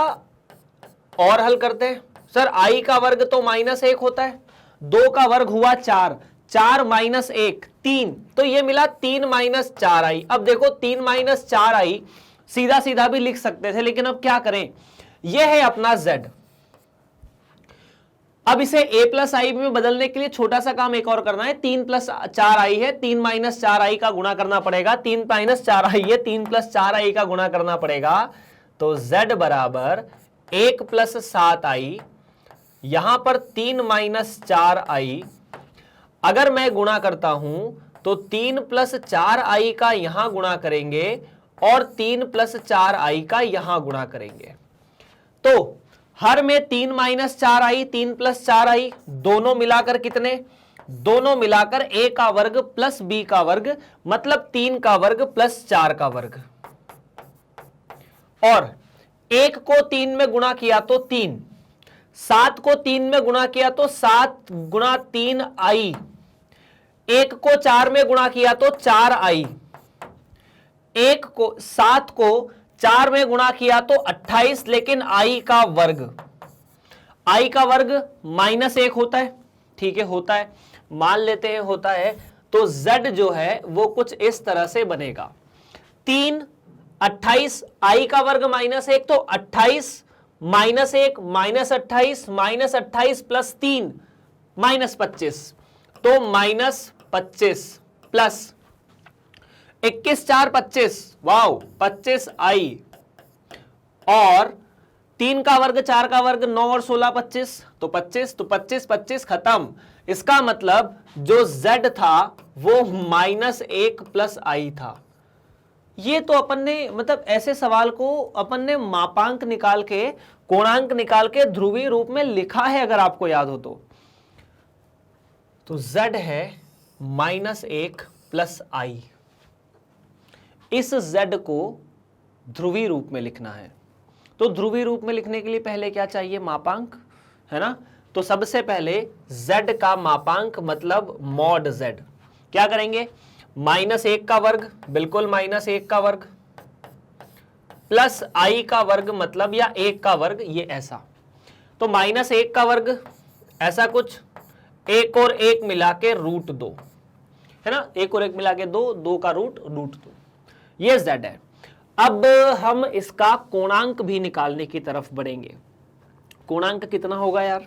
और हल करते हैं। सर आई का वर्ग तो -1 होता है, 2 का वर्ग हुआ 4, 4 माइनस 1 3, तो ये मिला 3 माइनस 4 आई। अब देखो 3 माइनस 4 आई सीधा सीधा भी लिख सकते थे, लेकिन अब क्या करें, यह है अपना z। अब इसे a प्लस आई में बदलने के लिए छोटा सा काम एक और करना है। 3 प्लस 4 आई है, 3 माइनस 4 आई का गुणा करना पड़ेगा। 3 माइनस 4 आई है, 3 प्लस 4 आई का गुणा करना पड़ेगा। तो z बराबर 1 प्लस 7 आई, यहां पर 3 माइनस 4 आई। अगर मैं गुणा करता हूं तो 3 प्लस 4 आई का यहां गुणा करेंगे और 3 प्लस 4 आई का यहां गुणा करेंगे। तो हर में 3 माइनस 4 आई, 3 प्लस 4 आई, दोनों मिलाकर कितने, दोनों मिलाकर a का वर्ग प्लस b का वर्ग, मतलब 3 का वर्ग प्लस 4 का वर्ग। और 1 को 3 में गुणा किया तो 3, 7 को 3 में गुणा किया तो 7 गुणा 3 आई, 1 को 4 में गुणा किया तो 4 आई, 7 को 4 में गुणा किया तो 28, लेकिन आई का वर्ग, आई का वर्ग -1 होता है, ठीक है, होता है, मान लेते हैं होता है। तो z जो है वो कुछ इस तरह से बनेगा, 3 28, आई का वर्ग -1, तो 28 -1 -28 -28 प्लस 3 -25, तो -25 प्लस 21 4 25, वाओ 25 आई, और 3 का वर्ग 4 का वर्ग 9 और 16 25, तो 25, तो 25 25 खत्म। इसका मतलब जो z था वो -1 प्लस आई था। ये तो अपन ने, मतलब ऐसे सवाल को अपन ने मापांक निकाल के, कोणांक निकाल के ध्रुवीय रूप में लिखा है, अगर आपको याद हो तो z है -1 प्लस आई। इस z को ध्रुवीय रूप में लिखना है। तो ध्रुवीय रूप में लिखने के लिए पहले क्या चाहिए, मापांक, है ना। तो सबसे पहले z का मापांक मतलब मॉड z, क्या करेंगे, -1 का वर्ग, बिल्कुल -1 का वर्ग, प्लस आई का वर्ग, मतलब या 1 का वर्ग, ये ऐसा। तो -1 का वर्ग ऐसा कुछ, 1 और 1 मिला के √2, है ना, 1 और 1 मिला के 2, 2 का रूट √2, ये z है। अब हम इसका कोणांक भी निकालने की तरफ बढ़ेंगे। कोणांक कितना होगा यार,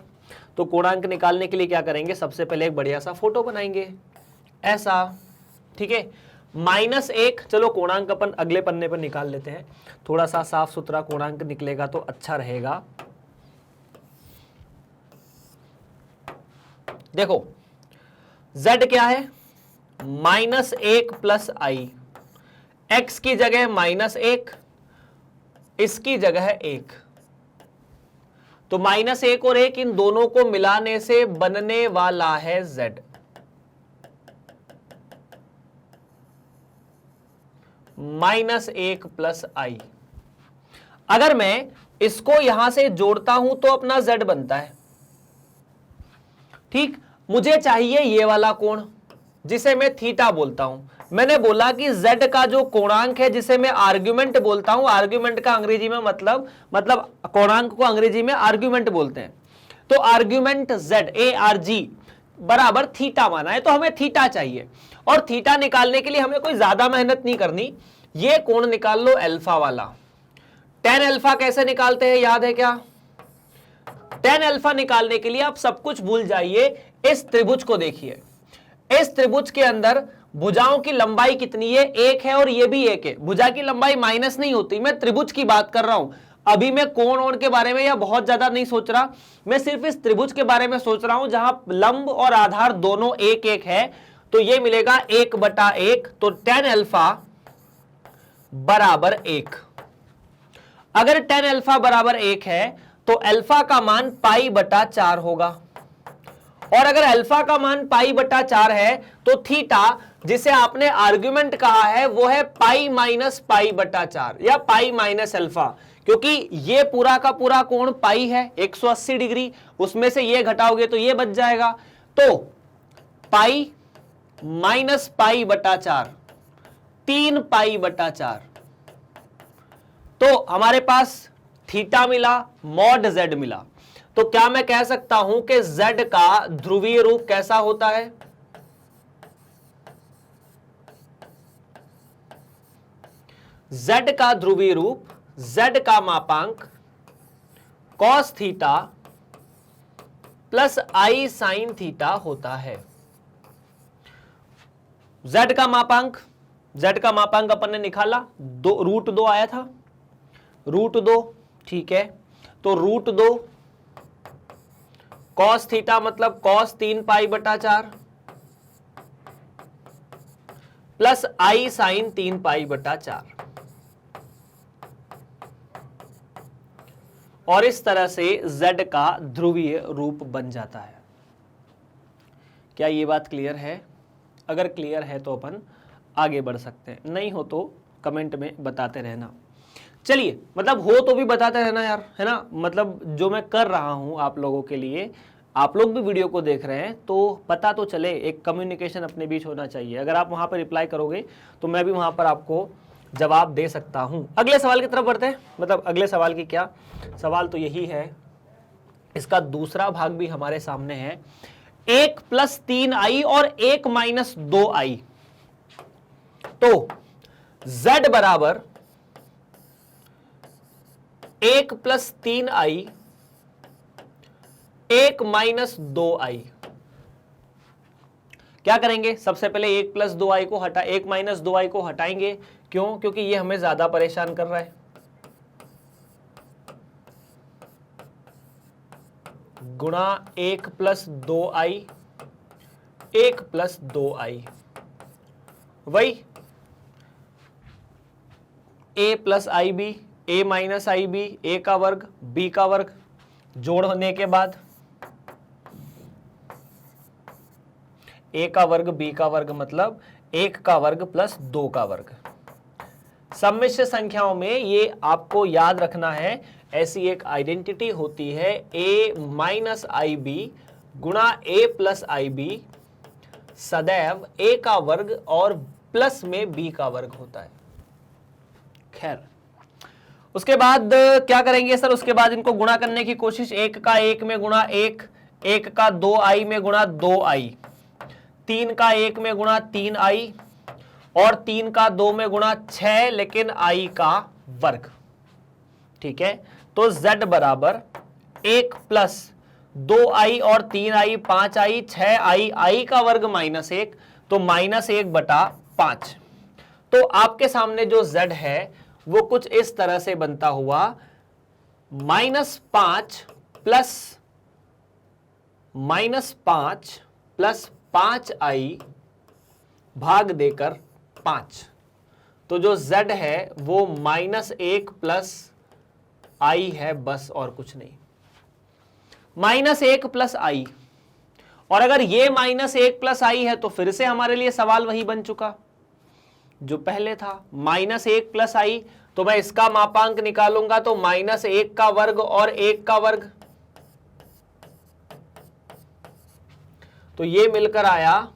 तो कोणांक निकालने के लिए क्या करेंगे, सबसे पहले एक बढ़िया सा फोटो बनाएंगे, ऐसा, ठीक है, -1, चलो कोणांक अपन अगले पन्ने पर निकाल लेते हैं, थोड़ा सा साफ सुथरा कोणांक निकलेगा तो अच्छा रहेगा। देखो z क्या है, -1 प्लस आई, x की जगह -1, इसकी जगह 1, तो -1 और 1 इन दोनों को मिलाने से बनने वाला है z। -1 प्लस आई। अगर मैं इसको यहां से जोड़ता हूं तो अपना z बनता है, ठीक। मुझे चाहिए ये वाला कोण, जिसे मैं थीटा बोलता हूं। मैंने बोला कि z का जो कोणांक है जिसे मैं आर्ग्यूमेंट बोलता हूं, आर्ग्यूमेंट का अंग्रेजी में मतलब कोणांक को अंग्रेजी में आर्ग्यूमेंट बोलते हैं। तो आर्ग्यूमेंट z ARG बराबर थीटा माना है, तो हमें थीटा चाहिए। और थीटा निकालने के लिए हमें कोई ज्यादा मेहनत नहीं करनी, ये कोण निकाल लो अल्फा वाला। tan अल्फा कैसे निकालते हैं, याद है क्या? tan अल्फा निकालने के लिए आप सब कुछ भूल जाइए, इस त्रिभुज को देखिए। इस त्रिभुज के अंदर भुजाओं की लंबाई कितनी है? 1 है और ये भी 1 है। भुजा की लंबाई माइनस नहीं होती, मैं त्रिभुज की बात कर रहा हूं। अभी मैं कोण के बारे में या बहुत ज्यादा नहीं सोच रहा, मैं सिर्फ इस त्रिभुज के बारे में सोच रहा हूं जहां लंब और आधार दोनों 1-1 है। तो ये मिलेगा 1/1, तो tan अल्फा बराबर 1। अगर tan अल्फा बराबर 1 है तो अल्फा का मान π/4 होगा। और अगर अल्फा का मान π/4 है तो थीटा, जिसे आपने आर्गुमेंट कहा है, वो है पाई माइनस π/4 या पाई माइनस अल्फा, क्योंकि ये पूरा का पूरा कोण पाई है 180 डिग्री, उसमें से ये घटाओगे तो ये बच जाएगा। तो पाई माइनस π/4, 3 π/4। तो हमारे पास थीटा मिला, मॉड z मिला। तो क्या मैं कह सकता हूं कि z का ध्रुवीय रूप कैसा होता है? z का ध्रुवीय रूप, z का मापांक cos theta plus i sine theta होता है। z का मापांक अपन ने निकाला, √2 आया था, √2, ठीक है। तो √2 cos थीटा मतलब cos 3 π/4 प्लस i साइन 3 π/4, और इस तरह से z का ध्रुवीय रूप बन जाता है। क्या ये बात क्लियर है? अगर क्लियर है तो अपन आगे बढ़ सकते हैं, नहीं हो तो कमेंट में बताते रहना। चलिए, मतलब हो तो भी बताते रहना यार, है ना। मतलब जो मैं कर रहा हूं आप लोगों के लिए, आप लोग भी वीडियो को देख रहे हैं तो पता तो चले, एक कम्युनिकेशन अपने बीच होना चाहिए। अगर आप वहां पर रिप्लाई करोगे तो मैं भी वहां पर आपको जवाब दे सकता हूं। अगले सवाल की तरफ बढ़ते हैं। मतलब अगले सवाल की क्या, सवाल तो यही है, इसका दूसरा भाग भी हमारे सामने है। 1 + 3i और 1 - 2i। तो z बराबर 1 + 3i 1 - 2i। क्या करेंगे? सबसे पहले 1 + 2i को 1 - 2i को हटाएंगे। क्यों? क्योंकि ये हमें ज्यादा परेशान कर रहा है। गुणा 1 + 2i 1 + 2i, वही a + ib a - ib a का वर्ग b का वर्ग, जोड़ने के बाद a का वर्ग b का वर्ग मतलब 1 का वर्ग प्लस 2 का वर्ग। सम्मिश्र संख्याओं में ये आपको याद रखना है, ऐसी एक आइडेंटिटी होती है a - ib गुणा a + ib सदैव a का वर्ग और प्लस में b का वर्ग होता है। खैर, उसके बाद क्या करेंगे सर? उसके बाद इनको गुणा करने की कोशिश, 1 का 1 में गुणा 1, 1 का 2i में गुणा 2i, 3 का 1 में गुणा 3i और 3 का 2 में गुणा 6, लेकिन i का वर्ग, ठीक है। तो z बराबर 1 + 2i और 3i 5i 6i i का वर्ग -1, तो -1/5। तो आपके सामने जो z है वो कुछ इस तरह से बनता हुआ -5 + 5i भाग देकर 5। तो जो z है वो -1 + i है, बस और कुछ नहीं। -1 + i, और अगर ये -1 + i है तो फिर से हमारे लिए सवाल वही बन चुका जो पहले था, -1 + i। तो मैं इसका मापांक निकालूंगा तो -1 का वर्ग और 1 का वर्ग, तो ये मिलकर आया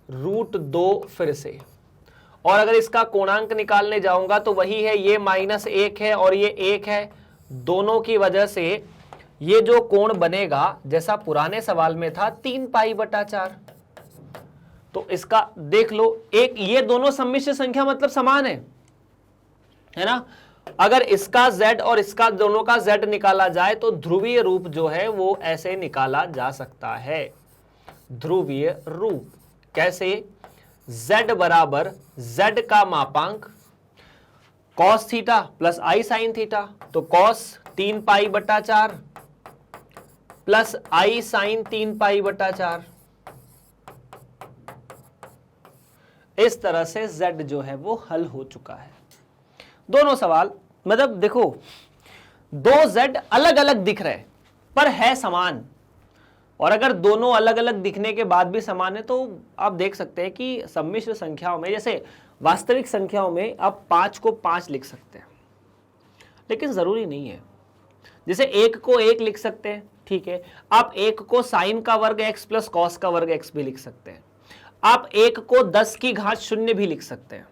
√2 फिर से। और अगर इसका कोणांक निकालने जाऊंगा तो वही है, ये -1 है और ये 1 है, दोनों की वजह से ये जो कोण बनेगा जैसा पुराने सवाल में था 3π/4। तो इसका देख लो, एक ये दोनों सम्मिश्र संख्या मतलब समान है ना। अगर इसका z और इसका दोनों का z निकाला जाए तो ध्रुवीय रूप जो है वो ऐसे निकाला जा सकता है। ध्रुवीय रूप कैसे? z बराबर z का मापांक cos theta plus i sin theta, तो cos 3π/4 प्लस i sin 3π/4। इस तरह से z जो है वो हल हो चुका है। दोनों सवाल मतलब देखो, दो z अलग अलग दिख रहे पर है समान, और अगर दोनों अलग अलग दिखने के बाद भी समान है तो आप देख सकते हैं कि सम्मिश्र संख्याओं में, जैसे वास्तविक संख्याओं में आप 5 को 5 लिख सकते हैं, लेकिन जरूरी नहीं है। जैसे 1 को 1 लिख सकते हैं, ठीक है, आप 1 को साइन का वर्ग x प्लस कॉस का वर्ग x भी लिख सकते हैं, आप 1 को 10 की घात 0 भी लिख सकते हैं।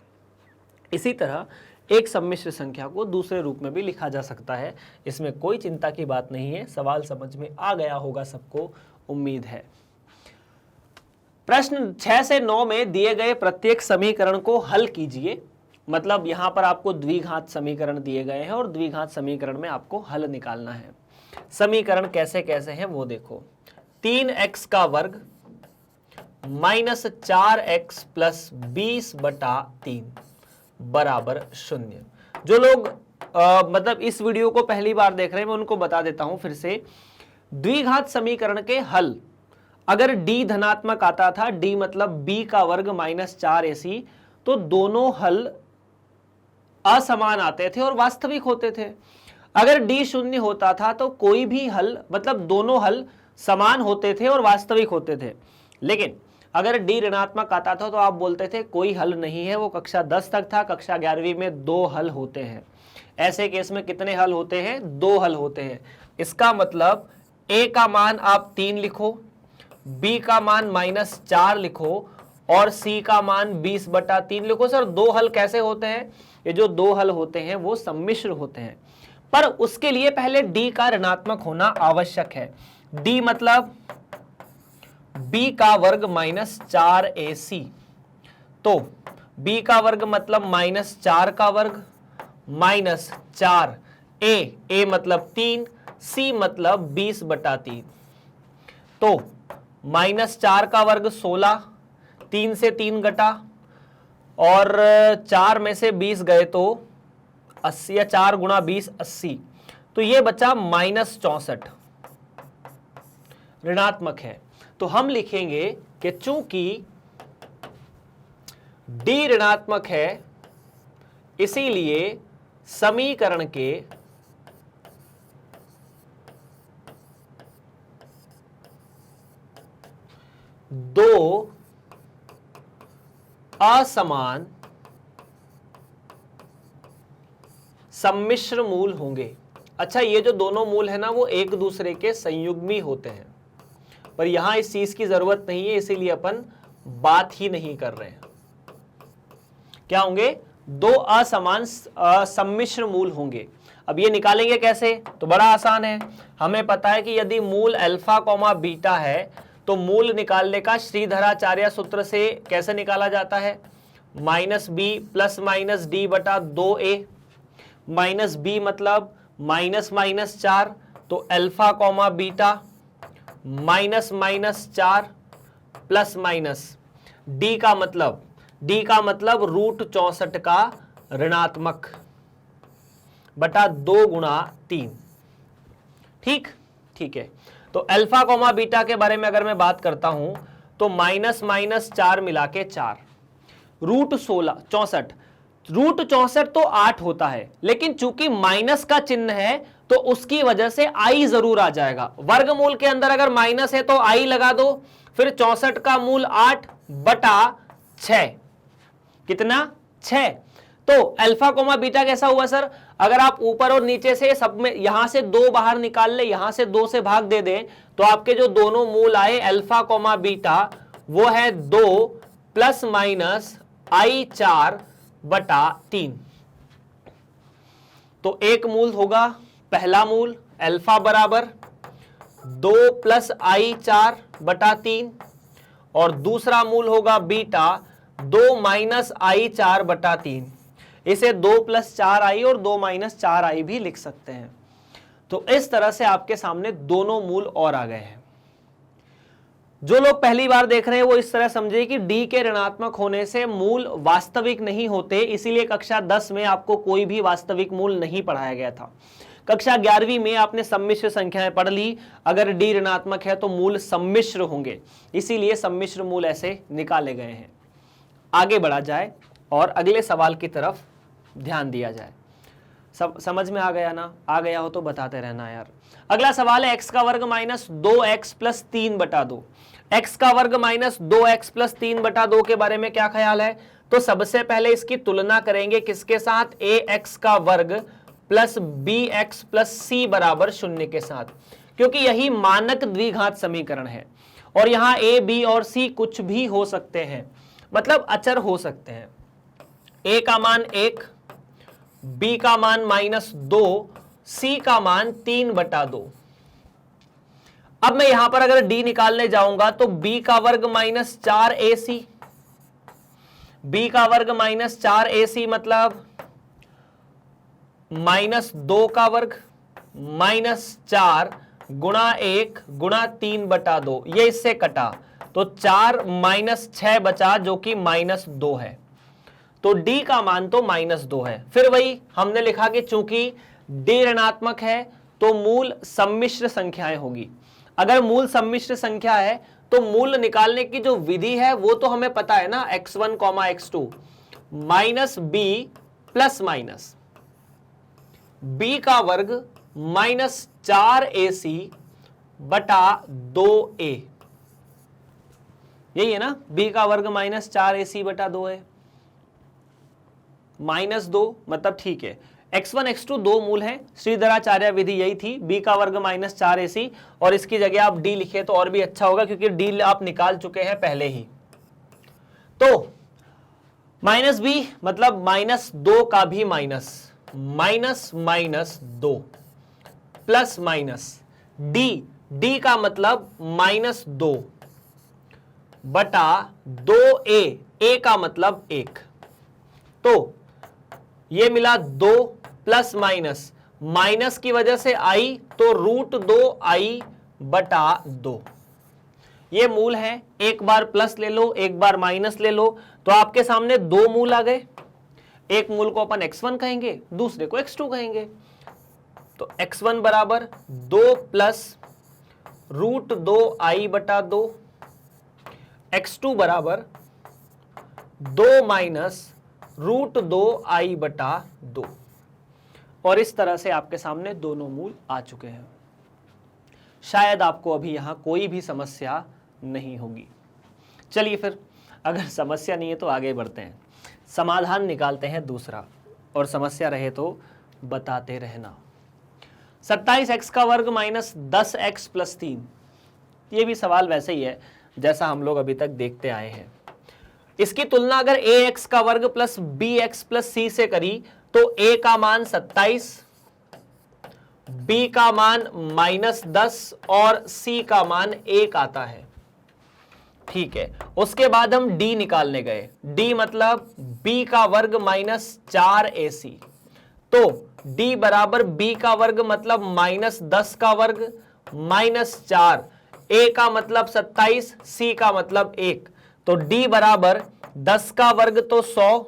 इसी तरह एक सम्मिश्र संख्या को दूसरे रूप में भी लिखा जा सकता है, इसमें कोई चिंता की बात नहीं है। सवाल समझ में आ गया होगा सबको, उम्मीद है। प्रश्न 6 से 9 में दिए गए प्रत्येक समीकरण को हल कीजिए। मतलब यहां पर आपको द्विघात समीकरण दिए गए हैं और द्विघात समीकरण में आपको हल निकालना है। समीकरण कैसे कैसे हैं वो देखो। 3x का वर्ग माइनस 4x प्लस 20/3 बराबर 0। जो लोग मतलब इस वीडियो को पहली बार देख रहे हैं, मैं उनको बता देता हूं फिर से। द्विघात समीकरण के हल, अगर d धनात्मक आता था, d मतलब b का वर्ग माइनस 4ac, तो दोनों हल असमान आते थे और वास्तविक होते थे। अगर d 0 होता था तो कोई भी हल, मतलब दोनों हल समान होते थे और वास्तविक होते थे। लेकिन अगर d ऋणात्मक आता था तो आप बोलते थे कोई हल नहीं है, वो कक्षा 10 तक था, कक्षा 11वीं में 2 हल होते हैं। ऐसे केस में कितने हल होते हैं? 2 हल होते हैं। इसका मतलब a का मान आप 3 लिखो, b का मान -4 लिखो और c का मान 20/3 लिखो। सर 2 हल कैसे होते हैं? ये जो 2 हल होते हैं वो सम्मिश्र होते हैं, पर उसके लिए पहले d का ऋणात्मक होना आवश्यक है। d मतलब b का वर्ग -4ac, तो b का वर्ग मतलब -4 का वर्ग -4, a मतलब 3, c मतलब 20/3। तो -4 का वर्ग 16, 3 से 3 घटा और 4 में से 20 गए तो 80, या 4 गुणा 20 80, तो ये बचा -64, ऋणात्मक है। तो हम लिखेंगे कि चूंकि d ऋणात्मक है, इसीलिए समीकरण के दो असमान सम्मिश्र मूल होंगे। अच्छा, ये जो दोनों मूल है ना, वो एक दूसरे के संयुग्मी होते हैं, पर यहां इस चीज की जरूरत नहीं है, इसीलिए अपन बात ही नहीं कर रहे हैं। क्या होंगे? 2 असमान सम्मिश्र मूल होंगे। अब ये निकालेंगे कैसे? तो बड़ा आसान है। हमें पता है कि यदि मूल अल्फा कॉमा बीटा है तो मूल निकालने का श्रीधराचार्य सूत्र से कैसे निकाला जाता है? -b plus minus d/2a, minus b मतलब -4, तो alpha comma beta -4 plus minus d का मतलब √64 का ऋणात्मक बटा 2 गुणा 3। ठीक है। तो अल्फा कॉमा बीटा के बारे में अगर मैं बात करता हूं तो -4 मिला के 4, √64 तो 8 होता है, लेकिन चूंकि माइनस का चिन्ह है तो उसकी वजह से i जरूर आ जाएगा। वर्गमूल के अंदर अगर माइनस है तो i लगा दो, फिर 64 का मूल 8/6, कितना? 6। तो अल्फा कोमा बीटा कैसा हुआ सर? अगर आप ऊपर और नीचे से सब में यहां से 2 बाहर निकाल ले, यहां से 2 से भाग दे दें, तो आपके जो दोनों मूल आए अल्फा कोमा बीटा वो है 2 प्लस माइनस i4 बटा 3। तो एक मूल होगा, पहला मूल अल्फा बराबर 2 प्लस i4 बटा 3 और दूसरा मूल होगा बीटा 2 माइनस i4 बटा 3। इसे 2 प्लस 4i और 2 माइनस 4i भी लिख सकते हैं। तो इस तरह से आपके सामने दोनों मूल और आ गए हैं। जो लोग पहली बार देख रहे हैं वो इस तरह समझे कि d के ऋणात्मक होने से मूल वास्तविक नहीं होते, इसीलिए कक्षा 10 में आपको कोई भी वास्तविक मूल नहीं पढ़ाया गया था। कक्षा 11वीं में आपने सम्मिश्र संख्याएं पढ़ ली, अगर d ऋणात्मक है तो मूल सम्मिश्र होंगे, इसीलिए सम्मिश्र मूल ऐसे निकाले गए हैं। आगे बढ़ा जाए और अगले सवाल की तरफ ध्यान दिया जाए। सब समझ में आ गया ना? आ गया हो तो बताते रहना यार। अगला सवाल है x का वर्ग माइनस 2x प्लस 3 बटा 2। x का वर्ग माइनस 2x प्लस 3 बटा 2 के बारे में क्या ख्याल है? तो सबसे पहले इसकी तुलना करेंगे किसके साथ? ax का वर्ग प्लस bx प्लस c बराबर 0 के साथ, क्योंकि यही मानक द्विघात समीकरण है और यहां a, b और c कुछ भी हो सकते हैं, मतलब अचर हो सकते हैं। a का मान 1, b का मान -2, c का मान 3 बटा 2। अब मैं यहां पर अगर d निकालने जाऊंगा तो b का वर्ग माइनस 4ac, b का वर्ग माइनस 4ac मतलब -2 का वर्ग माइनस 4 गुणा 1 गुणा 3 बटा 2। ये इससे कटा तो 4 माइनस 6 बचा जो कि -2 है, तो d का मान तो -2 है। फिर वही हमने लिखा कि चूंकि d ऋणात्मक है तो मूल सम्मिश्र संख्याएं होगी। अगर मूल सम्मिश्र संख्या है तो मूल निकालने की जो विधि है वो तो हमें पता है ना, x1, x2 minus b plus minus b का वर्ग माइनस 4ac बटा 2a। यही है ना, b का वर्ग माइनस 4ac बटा 2 है, -2 मतलब ठीक है। x1 x2 दो मूल हैं, श्रीधराचार्य विधि यही थी, b का वर्ग माइनस 4ac और इसकी जगह आप d लिखे तो और भी अच्छा होगा क्योंकि d आप निकाल चुके हैं पहले ही। तो माइनस b मतलब -2 का भी माइनस, -2 प्लस माइनस d का मतलब -2 बटा 2a, a का मतलब 1। तो ये मिला 2 प्लस माइनस, माइनस की वजह से i तो √2i बटा 2। ये मूल है, एक बार प्लस ले लो एक बार माइनस ले लो, तो आपके सामने दो मूल आ गए। एक मूल को अपन x1 कहेंगे, दूसरे को x2 कहेंगे। तो x1 बराबर 2 प्लस √2i बटा 2, x2 बराबर 2 माइनस √2i बटा 2। और इस तरह से आपके सामने दोनों मूल आ चुके हैं। शायद आपको अभी यहां कोई भी समस्या नहीं होगी। चलिए फिर, अगर समस्या नहीं है तो आगे बढ़ते हैं, समाधान निकालते हैं दूसरा, और समस्या रहे तो बताते रहना। 27x का वर्ग माइनस 10x प्लस 3। ये भी सवाल वैसे ही है जैसा हम लोग अभी तक देखते आए हैं। इसकी तुलना अगर ax का वर्ग प्लस bx प्लस c से करी तो a का मान 27, b का मान -10 और c का मान 1 आता है। ठीक है, उसके बाद हम d निकालने गए, d मतलब b का वर्ग माइनस 4ac। तो d बराबर b का वर्ग मतलब -10 का वर्ग -4, a का मतलब 27, c का मतलब 1। तो d बराबर 10 का वर्ग तो 100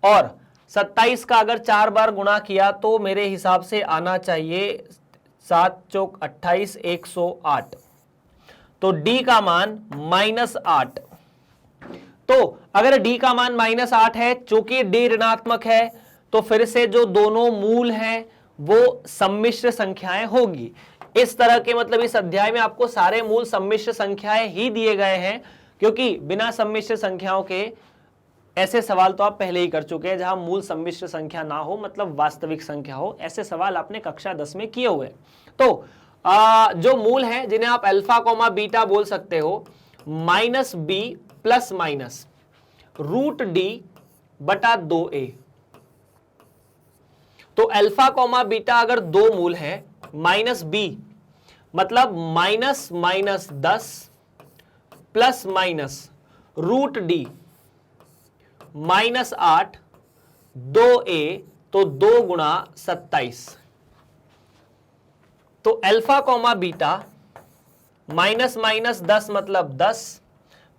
और 27 का अगर 4 बार गुणा किया तो मेरे हिसाब से आना चाहिए 7 चौक 28, 108। तो d का मान -8। तो अगर d का मान -8 है, चूंकि d ऋणात्मक है तो फिर से जो दोनों मूल हैं वो सम्मिश्र संख्याएं होगी। इस तरह के मतलब इस अध्याय में आपको सारे मूल सम्मिश्र संख्याएं ही दिए गए हैं, क्योंकि बिना सम्मिश्र संख्याओं के ऐसे सवाल तो आप पहले ही कर चुके हैं, जहां मूल सम्मिश्र संख्या ना हो मतलब वास्तविक संख्या हो। ऐसे सवाल आपने कक्षा 10 में किए हुए। तो जो मूल हैं जिन्हें आप अल्फा, बीटा बोल सकते हो, -b plus minus root D बटा 2a। तो अल्फा कॉमा बीटा अगर दो मूल है, माइनस बी मतलब minus minus 10 plus minus root D minus 8 2a, तो 2 गुणा 27। तो alpha comma beta minus minus 10 मतलब 10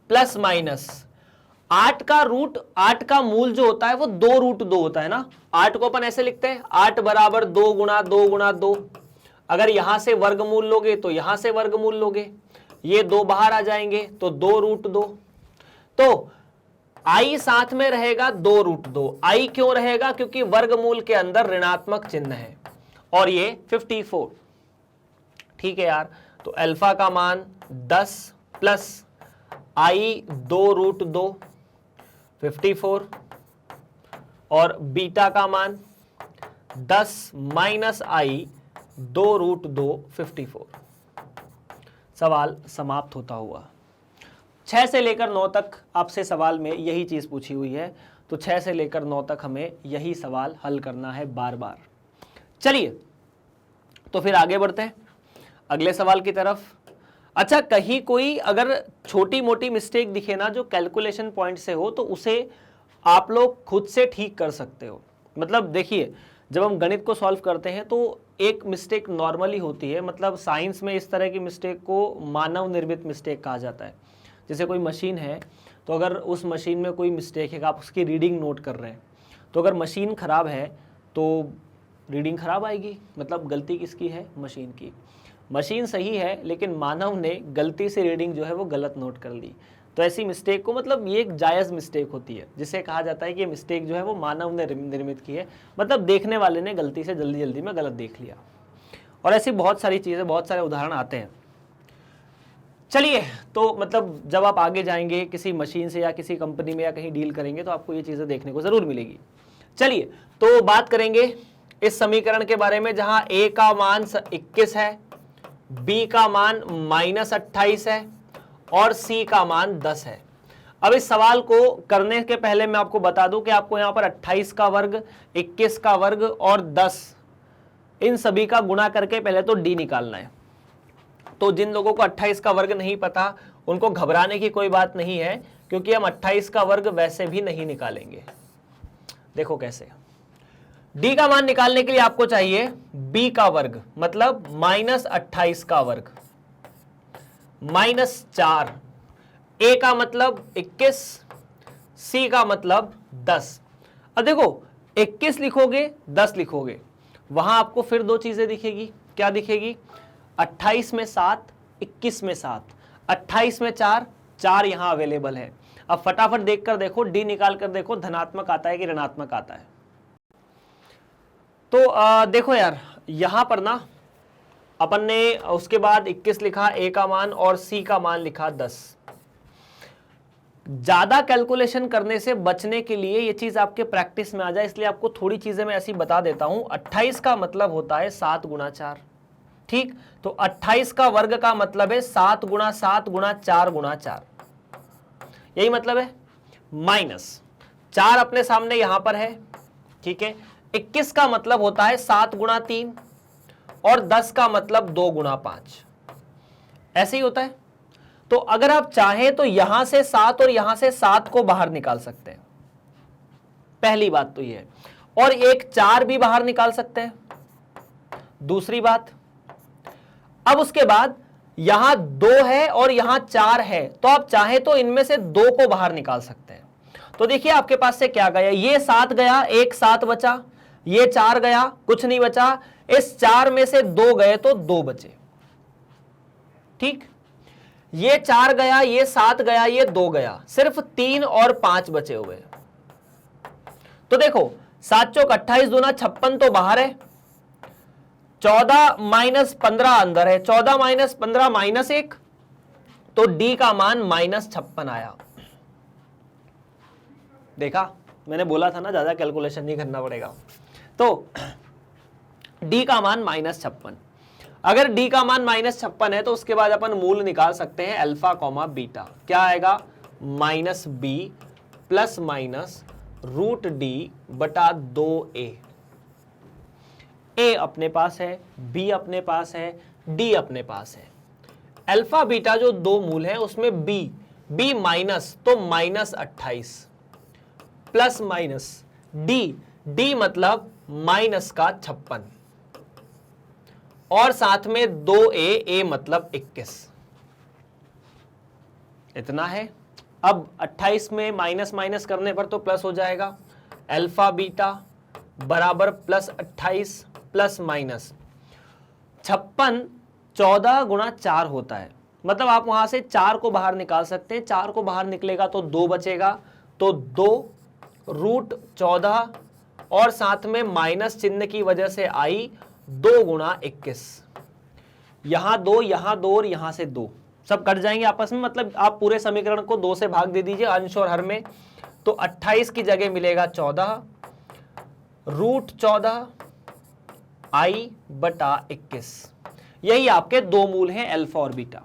प्लस माइनस 8 का रूट, 8 का मूल जो होता है वो 2 रूट 2 होता है ना। 8 को अपन ऐसे लिखते हैं 8 बराबर 2 गुणा 2 गुणा 2। अगर यहां से वर्गमूल लोगे तो यहां से वर्गमूल लोगे, ये 2 बाहर आ जाएंगे तो 2 रूट 2। तो आई साथ में रहेगा 2 रूट 2। आई क्यों रहेगा? क्योंकि वर्गमूल के अंदर ऋणात्मक चिन्ह है और ये 54। ठीक है यार, तो अल्फा का मान 10 प्लस आई 2 रूट 2 54 और बीटा का मान 10 माइनस आई 2 रूट 2 54। सवाल समाप्त होता हुआ। 6 से लेकर 9 तक आपसे सवाल में यही चीज पूछी हुई है, तो 6 से लेकर 9 तक हमें यही सवाल हल करना है बार बार। चलिए तो फिर आगे बढ़ते हैं अगले सवाल की तरफ। अच्छा, कहीं कोई अगर छोटी मोटी मिस्टेक दिखे ना जो कैलकुलेशन पॉइंट से हो, तो उसे आप लोग खुद से ठीक कर सकते हो। मतलब देखिए, जब हम गणित को सॉल्व करते हैं तो एक मिस्टेक नॉर्मली होती है, मतलब साइंस में इस तरह की मिस्टेक को मानव निर्मित मिस्टेक कहा जाता है। जैसे कोई मशीन है, तो अगर उस मशीन में कोई मिस्टेक है, आप उसकी रीडिंग नोट कर रहे हैं, तो अगर मशीन खराब है तो रीडिंग खराब आएगी, मतलब गलती किसकी है? मशीन की। मशीन सही है लेकिन मानव ने गलती से रीडिंग जो है वो गलत नोट कर ली, तो ऐसी मिस्टेक को, मतलब ये एक जायज़ मिस्टेक होती है, जिसे कहा जाता है कि ये मिस्टेक जो है वो मानव ने निर्मित की है, मतलब देखने वाले ने गलती से जल्दी जल्दी में गलत देख लिया। और ऐसी बहुत सारी चीज़ें, बहुत सारे उदाहरण आते हैं। चलिए, तो मतलब जब आप आगे जाएंगे किसी मशीन से या किसी कंपनी में या कहीं डील करेंगे तो आपको ये चीज़ें देखने को ज़रूर मिलेगी। चलिए तो बात करेंगे इस समीकरण के बारे में, जहाँ a का मान 21 है, b का मान -28 है और c का मान 10 है। अब इस सवाल को करने के पहले मैं आपको बता दूं कि आपको यहाँ पर 28 का वर्ग, 21 का वर्ग और 10, इन सभी का गुणा करके पहले तो d निकालना है। तो जिन लोगों को 28 का वर्ग नहीं पता उनको घबराने की कोई बात नहीं है, क्योंकि हम 28 का वर्ग वैसे भी नहीं निकालेंगे। देखो कैसे। d का मान निकालने के लिए आपको चाहिए b का वर्ग, मतलब -28 का वर्ग -4, a का मतलब 21, c का मतलब 10। अब देखो 21 लिखोगे 10 लिखोगे, वहां आपको फिर दो चीजें दिखेगी। क्या दिखेगी? 28 में 7, 21 में 7, 28 में 4, 4 यहां अवेलेबल है। अब फटाफट देखकर देखो, d निकाल कर देखो धनात्मक आता है कि ऋणात्मक आता है। तो देखो यार, यहां पर ना अपन ने उसके बाद 21 लिखा, a का मान, और c का मान लिखा 10। ज्यादा कैलकुलेशन करने से बचने के लिए ये चीज आपके प्रैक्टिस में आ जाए, इसलिए आपको थोड़ी चीजें मैं ऐसी बता देता हूं। 28 का मतलब होता है 7 गुणा 4, ठीक? तो 28 का वर्ग का मतलब है 7 गुणा 7 गुणा 4 गुणा 4, यही मतलब है। माइनस 4 अपने सामने यहां पर है, ठीक है। 21 का मतलब होता है 7 गुणा 3 और 10 का मतलब 2 गुणा 5, ऐसे ही होता है। तो अगर आप चाहें तो यहां से 7 और यहां से 7 को बाहर निकाल सकते हैं, पहली बात तो यह है। और एक 4 भी बाहर निकाल सकते हैं, दूसरी बात। अब उसके बाद यहां 2 है और यहां 4 है, तो आप चाहें तो इनमें से 2 को बाहर निकाल सकते हैं। तो देखिए आपके पास से क्या गया, ये 7 गया, एक 7 बचा, ये 4 गया, कुछ नहीं बचा। इस 4 में से 2 गए तो 2 बचे, ठीक। ये 4 गया, ये 7 गया, ये 2 गया, सिर्फ 3 और 5 बचे हुए। तो देखो 7 चौक 28 दूना 56 तो बाहर है, 14 माइनस 15 अंदर है, 14 माइनस 15 -1, तो d का मान -56 आया। देखा, मैंने बोला था ना ज्यादा कैलकुलेशन नहीं करना पड़ेगा। तो d का मान -56। अगर d का मान -56 है तो उसके बाद अपन मूल निकाल सकते हैं अल्फा कॉमा बीटा। क्या आएगा? Minus B plus minus root D बटा 2a। a अपने पास है, b अपने पास है, d अपने पास है। अल्फा बीटा जो दो मूल हैं उसमें b माइनस तो माइनस 28 प्लस माइनस d मतलब माइनस का 56 और साथ में 2a मतलब 21। इतना है। अब 28 में माइनस माइनस करने पर तो प्लस हो जाएगा। अल्फा बीटा बराबर प्लस 28 प्लस माइनस 56 14 गुणा 4 होता है, मतलब आप वहां से 4 को बाहर निकाल सकते हैं। 4 को बाहर निकलेगा तो 2 बचेगा, तो 2 रूट 14 और साथ में माइनस चिन्ह की वजह से आई 2 गुणा 21। यहां 2 यहां 2 और यहां से 2 सब कट जाएंगे आपस में, मतलब आप पूरे समीकरण को 2 से भाग दे दीजिए अंश और हर में, तो 28 की जगह मिलेगा 14 रूट 14 आई बटा 21। यही आपके दो मूल हैं अल्फा और बीटा।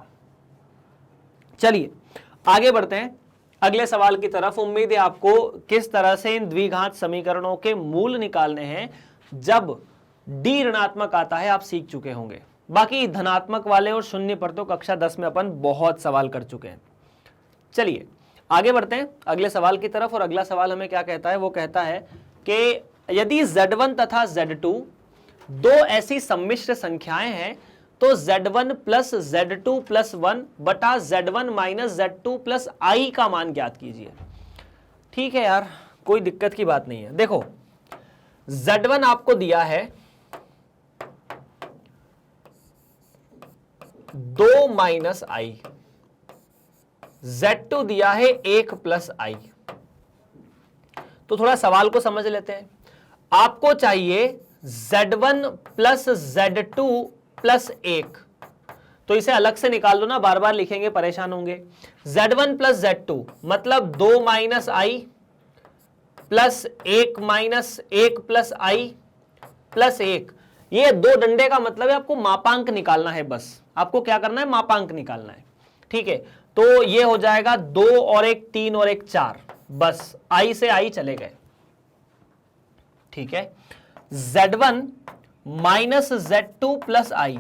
चलिए आगे बढ़ते हैं अगले सवाल की तरफ। उम्मीद है आपको किस तरह से इन द्विघात समीकरणों के मूल निकालने हैं जब डी ऋणात्मक आता है आप सीख चुके होंगे। बाकी धनात्मक वाले और शून्य पर तो कक्षा 10 में अपन बहुत सवाल कर चुके हैं। चलिए आगे बढ़ते हैं अगले सवाल की तरफ। और अगला सवाल हमें क्या कहता है, वो कहता है कि यदि Z1 तथा Z2 दो ऐसी सम्मिश्र संख्याएं हैं तो Z1 प्लस Z2 प्लस 1 बटा Z1 minus Z2 plus I का मान ज्ञात कीजिए। ठीक है यार, कोई दिक्कत की बात नहीं है। देखो Z1 आपको दिया है 2 माइनस I, Z2 दिया है 1 प्लस I। तो थोड़ा सवाल को समझ लेते हैं। आपको चाहिए Z1 प्लस Z2 प्लस 1, तो इसे अलग से निकाल दो ना, बार बार लिखेंगे परेशान होंगे। Z1 प्लस Z2 मतलब 2 minus I plus 1 minus 1 plus I plus 1। ये दो डंडे का मतलब है आपको मापांक निकालना है, बस आपको क्या करना है, मापांक निकालना है। ठीक है, तो ये हो जाएगा 2 और 1 3 और 1 4, बस I से I चले गए। ठीक है, Z1 minus Z2 plus I,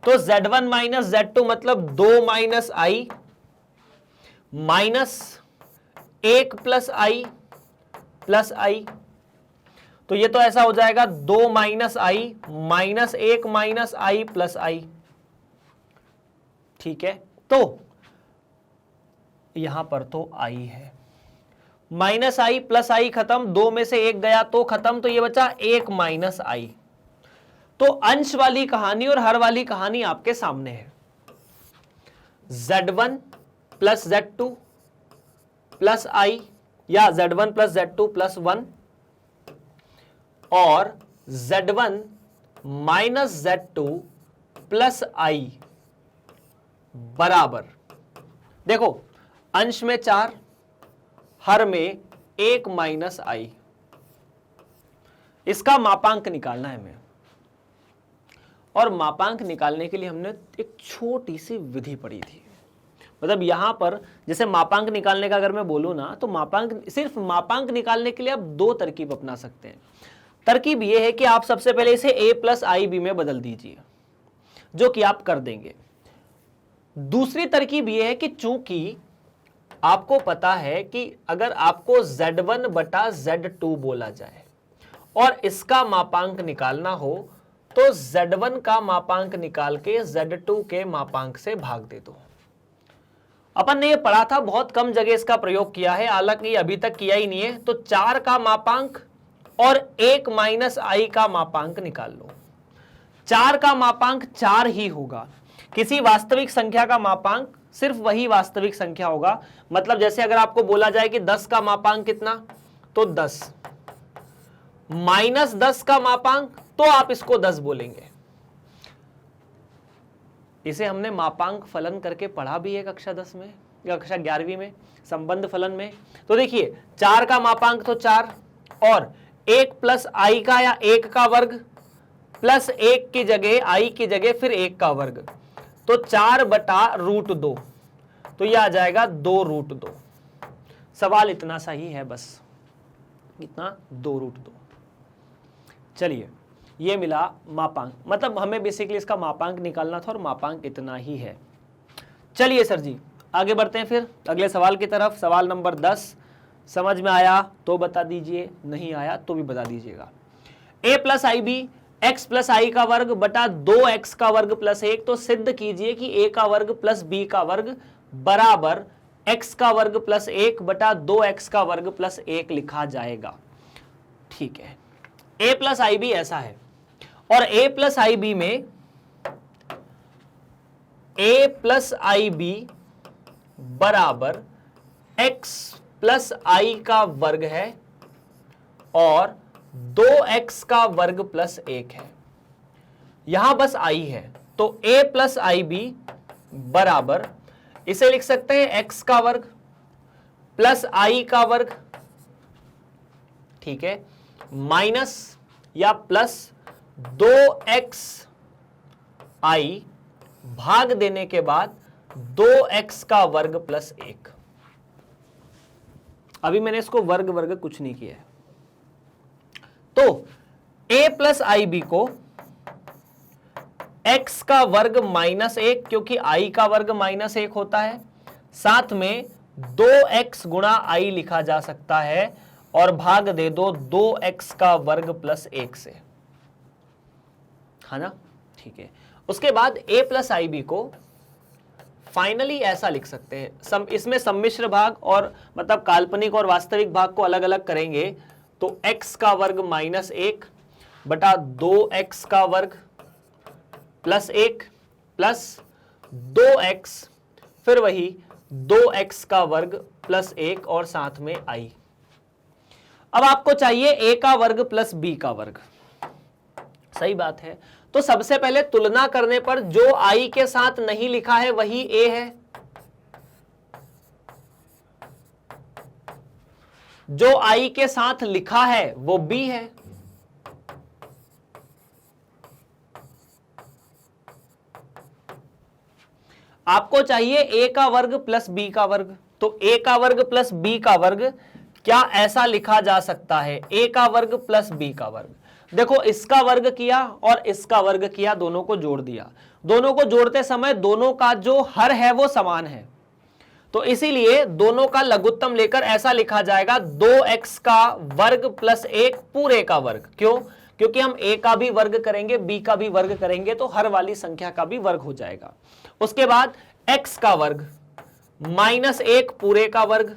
तो Z1 माइनस Z2 मतलब 2 minus I minus 1 plus I plus I, तो ये तो ऐसा हो जाएगा 2 minus I minus 1 minus I plus I। ठीक है, तो यहां पर तो I है, माइनस I प्लस I खत्म, 2 में से 1 गया तो खत्म, तो ये बचा 1 माइनस I। तो अंश वाली कहानी और हर वाली कहानी आपके सामने है। Z1 plus Z2 plus I या Z1 प्लस Z2 प्लस 1 और Z1 minus Z2 plus I बराबर, देखो अंश में 4 हर में 1 माइनस I। इसका मापांक निकालना है हमें, और मापांक निकालने के लिए हमने एक छोटी सी विधि पढ़ी थी। मतलब यहां पर जैसे मापांक निकालने का अगर मैं बोलूं ना, तो सिर्फ मापांक निकालने के लिए आप दो तरकीब अपना सकते हैं। तरकीब यह है कि आप सबसे पहले इसे a प्लस IB में बदल दीजिए, जो कि आप कर देंगे। दूसरी तरकीब यह है कि चूंकि आपको पता है कि अगर आपको Z1 बटा Z2 बोला जाए और इसका मापांक निकालना हो तो Z1 का मापांक निकाल के Z2 के मापांक से भाग दे दो। अपन ने ये पढ़ा था, बहुत कम जगह इसका प्रयोग किया है, हालांकि अभी तक किया ही नहीं है। तो 4 का मापांक और 1 माइनस I का मापांक निकाल लो। 4 का मापांक 4 ही होगा, किसी वास्तविक संख्या का मापांक सिर्फ वही वास्तविक संख्या होगा। मतलब जैसे अगर आपको बोला जाए कि 10 का मापांक कितना, तो 10, माइनस 10 का मापांक, तो आप इसको 10 बोलेंगे। इसे हमने मापांक फलन करके पढ़ा भी है कक्षा 10 में या कक्षा 11वीं में, संबंध फलन में। तो देखिए 4 का मापांक तो 4 और 1 प्लस I का या 1 का वर्ग प्लस 1 की जगह I की जगह फिर 1 का वर्ग, तो 4 बटा रूट 2, तो यह आ जाएगा 2 रूट 2। सवाल इतना सा ही है बस, कितना 2√2। चलिए ये मिला मापांक, मतलब हमें बेसिकली इसका मापांक निकालना था और मापांक इतना ही है। चलिए सर जी आगे बढ़ते हैं फिर अगले सवाल की तरफ। सवाल नंबर 10 समझ में आया तो बता दीजिए, नहीं आया तो भी बता दीजिएगा। a plus I B X plus I का वर्ग बटा 2x का वर्ग प्लस 1, तो सिद्ध कीजिए कि a का वर्ग प्लस b का वर्ग बराबर x का वर्ग प्लस 1 बटा 2x का वर्ग प्लस 1 लिखा जाएगा। ठीक है, a प्लस आई बी ऐसा है और a प्लस आई बी में a प्लस आई बी बराबर x प्लस आई का वर्ग है और 2x का वर्ग प्लस 1 है। यहां बस i है, तो a प्लस आई बी बराबर, इसे लिख सकते हैं x का वर्ग प्लस i का वर्ग, ठीक है, माइनस या प्लस 2x i भाग देने के बाद 2x का वर्ग प्लस 1। अभी मैंने इसको वर्ग वर्ग कुछ नहीं किया है। तो a प्लस आई बी को x का वर्ग माइनस 1, क्योंकि i का वर्ग माइनस 1 होता है, साथ में 2x गुणा i लिखा जा सकता है और भाग दे दो 2x का वर्ग प्लस 1 से, है ना। ठीक है, उसके बाद a प्लस आई बी को फाइनली ऐसा लिख सकते हैं, इसमें सम्मिश्र भाग और मतलब काल्पनिक और वास्तविक भाग को अलग अलग करेंगे, तो x का वर्ग माइनस 1 बटा 2x का वर्ग प्लस 1 प्लस 2x, फिर वही 2x का वर्ग प्लस 1 और साथ में i। अब आपको चाहिए a का वर्ग प्लस b का वर्ग, सही बात है। तो सबसे पहले तुलना करने पर जो i के साथ नहीं लिखा है वही a है, जो i के साथ लिखा है वो b है। आपको चाहिए a का वर्ग प्लस b का वर्ग, तो a का वर्ग प्लस b का वर्ग क्या ऐसा लिखा जा सकता है, a का वर्ग प्लस b का वर्ग। देखो इसका वर्ग किया और इसका वर्ग किया, दोनों को जोड़ दिया, दोनों को जोड़ते समय दोनों का जो हर है वो समान है, तो इसीलिए दोनों का लघुत्तम लेकर ऐसा लिखा जाएगा 2x का वर्ग प्लस 1 पूरे का वर्ग। क्यों? क्योंकि हम a का भी वर्ग करेंगे, b का भी वर्ग करेंगे, तो हर वाली संख्या का भी वर्ग हो जाएगा। उसके बाद x का वर्ग माइनस 1 पूरे का वर्ग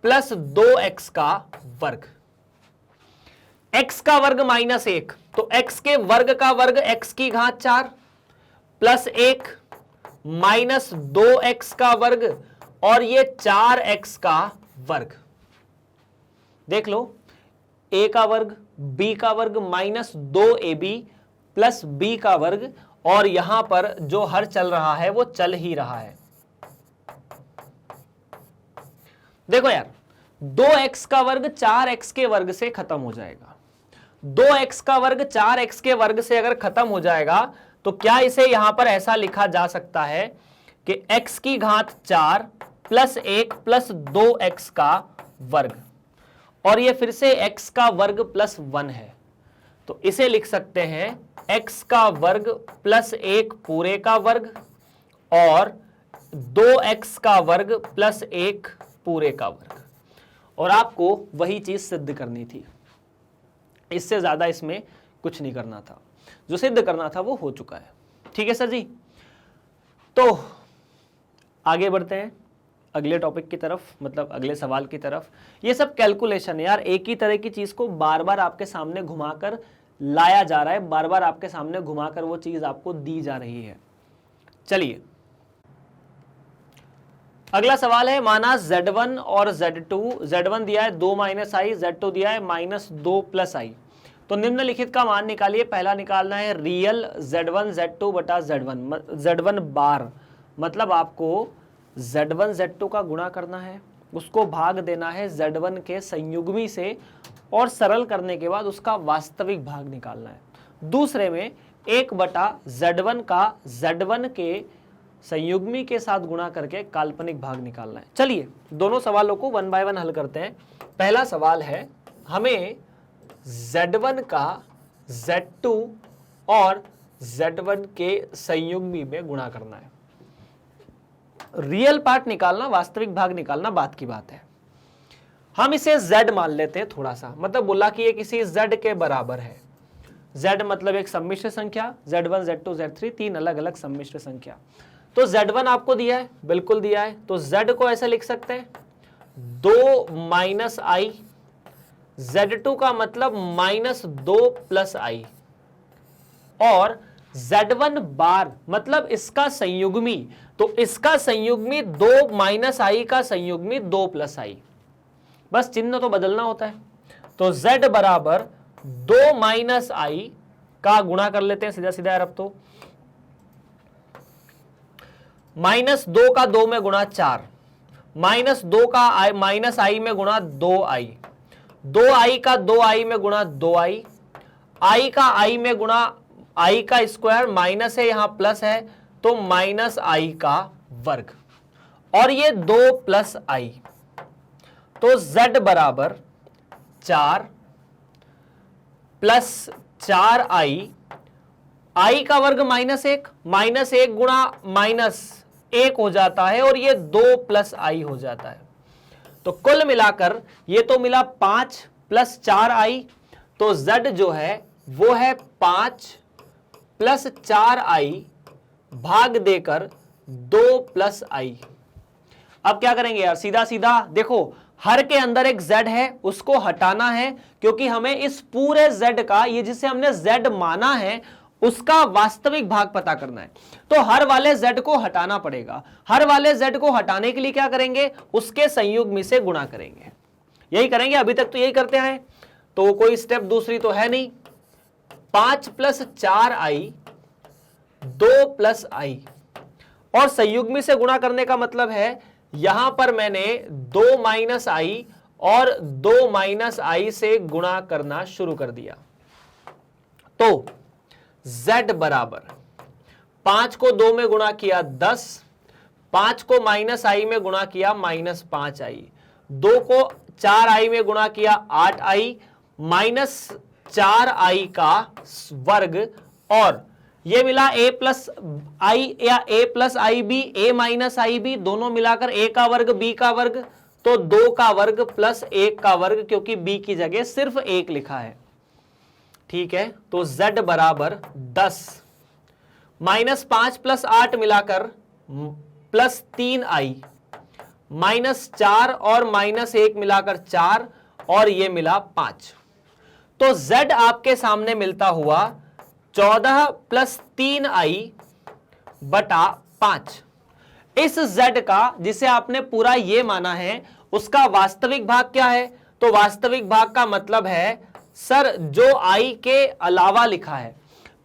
प्लस 2x का वर्ग। x का वर्ग माइनस 1, तो x के वर्ग का वर्ग x की घात 4 प्लस 1 माइनस 2x का वर्ग और ये 4x का वर्ग। देख लो, a का वर्ग b का वर्ग माइनस 2ab प्लस b का वर्ग, और यहां पर जो हर चल रहा है वो चल ही रहा है। देखो यार, 2x का वर्ग 4x के वर्ग से खत्म हो जाएगा। 2x का वर्ग 4x के वर्ग से अगर खत्म हो जाएगा तो क्या इसे यहां पर ऐसा लिखा जा सकता है कि x की घात 4 प्लस 1 प्लस 2x का वर्ग, और ये फिर से x का वर्ग प्लस 1 है, तो इसे लिख सकते हैं x का वर्ग प्लस 1 पूरे का वर्ग और 2x का वर्ग प्लस 1 पूरे का वर्ग। और आपको वही चीज सिद्ध करनी थी, इससे ज्यादा इसमें कुछ नहीं करना था, जो सिद्ध करना था वो हो चुका है। ठीक है सर जी, तो आगे बढ़ते हैं अगले टॉपिक की तरफ, मतलब अगले सवाल की तरफ। ये सब कैलकुलेशन है यार, एक ही तरह की चीज को बार बार आपके सामने घुमाकर लाया जा रहा है, बार बार आपके सामने घुमाकर वो चीज आपको दी जा रही है। चलिए अगला सवाल है, माना Z1 और Z2, Z1 दिया है 2 माइनस आई, Z2 दिया है माइनस 2 प्लस आई, तो निम्नलिखित का मान निकालिए। पहला निकालना है रियल Z1 Z2 बटा Z1 बार, मतलब आपको Z1 Z2 का गुणा करना है, उसको भाग देना है Z1 के संयुग्मी से और सरल करने के बाद उसका वास्तविक भाग निकालना है। दूसरे में 1 बटा Z1 का Z1 के संयुग्मी के साथ गुणा करके काल्पनिक भाग निकालना है। चलिए दोनों सवालों को 1 बाय 1 हल करते हैं। पहला सवाल है, हमें Z1 का Z2 और Z1 के संयुग्मी में गुणा करना है। रियल पार्ट निकालना, वास्तविक भाग निकालना बात की बात है। हम इसे Z मान लेते हैं थोड़ा सा, मतलब बोला कि ये किसी Z के बराबर है। Z मतलब एक सम्मिश्र संख्या, Z1, Z2, Z3 तीन अलग अलग सम्मिश्र संख्या। तो Z1 आपको दिया है, बिल्कुल दिया है, तो Z को ऐसे लिख सकते हैं 2 माइनस आई, Z2 का मतलब -2 प्लस आई, और Z1 बार मतलब इसका संयुग्मी, तो इसका संयुग्मी 2 माइनस आई का संयुग्मी 2 प्लस आई, बस चिन्ह तो बदलना होता है। तो Z बराबर 2 माइनस आई का गुणा कर लेते हैं सीधा सीधा यार। अब तो -2 का 2 में गुणा 4, -2 का माइनस आई में गुणा 2 आई, 2 आई का 2 आई में गुणा 2 आई, आई का आई में गुणा आई का स्क्वायर, माइनस है यहां प्लस है तो माइनस आई का वर्ग, और ये 2 प्लस आई, तो Z बराबर 4 प्लस 4 आई का वर्ग -1 गुणा -1 हो जाता है, और ये 2 प्लस आई हो जाता है। तो कुल मिलाकर ये तो मिला 5 प्लस 4 आई, तो Z जो है वो है 5 प्लस 4 आई भाग देकर 2 प्लस आई। अब क्या करेंगे यार, सीधा सीधा देखो, हर के अंदर एक Z है, उसको हटाना है, क्योंकि हमें इस पूरे Z का, ये जिसे हमने Z माना है, उसका वास्तविक भाग पता करना है। तो हर वाले Z को हटाना पड़ेगा। हर वाले Z को हटाने के लिए क्या करेंगे, उसके संयुग्मी से गुणा करेंगे। यही करेंगे, अभी तक तो यही करते हैं, तो कोई स्टेप दूसरी तो है नहीं। 5 प्लस 4 आई 2 प्लस आई, और संयुग्मी से गुणा करने का मतलब है यहां पर मैंने 2 माइनस आई और 2 माइनस आई से गुणा करना शुरू कर दिया। तो Z बराबर 5 को 2 में गुणा किया 10, 5 को माइनस आई में गुणा किया -5 आई, 2 को 4 आई में गुणा किया 8 आई, -4 आई का वर्ग, और ये मिला a प्लस आई या a plus I B, a minus I B, दोनों मिलाकर a का वर्ग b का वर्ग, तो 2 का वर्ग प्लस 1 का वर्ग, क्योंकि b की जगह सिर्फ 1 लिखा है। ठीक है, तो Z बराबर 10 -5 प्लस 8 मिलाकर +3 आई, -4 और -1 मिलाकर 4, और ये मिला 5। तो Z आपके सामने मिलता हुआ 14 प्लस 3 आई बटा 5। इस Z का, जिसे आपने पूरा ये माना है, उसका वास्तविक भाग क्या है? तो वास्तविक भाग का मतलब है सर जो I के अलावा लिखा है,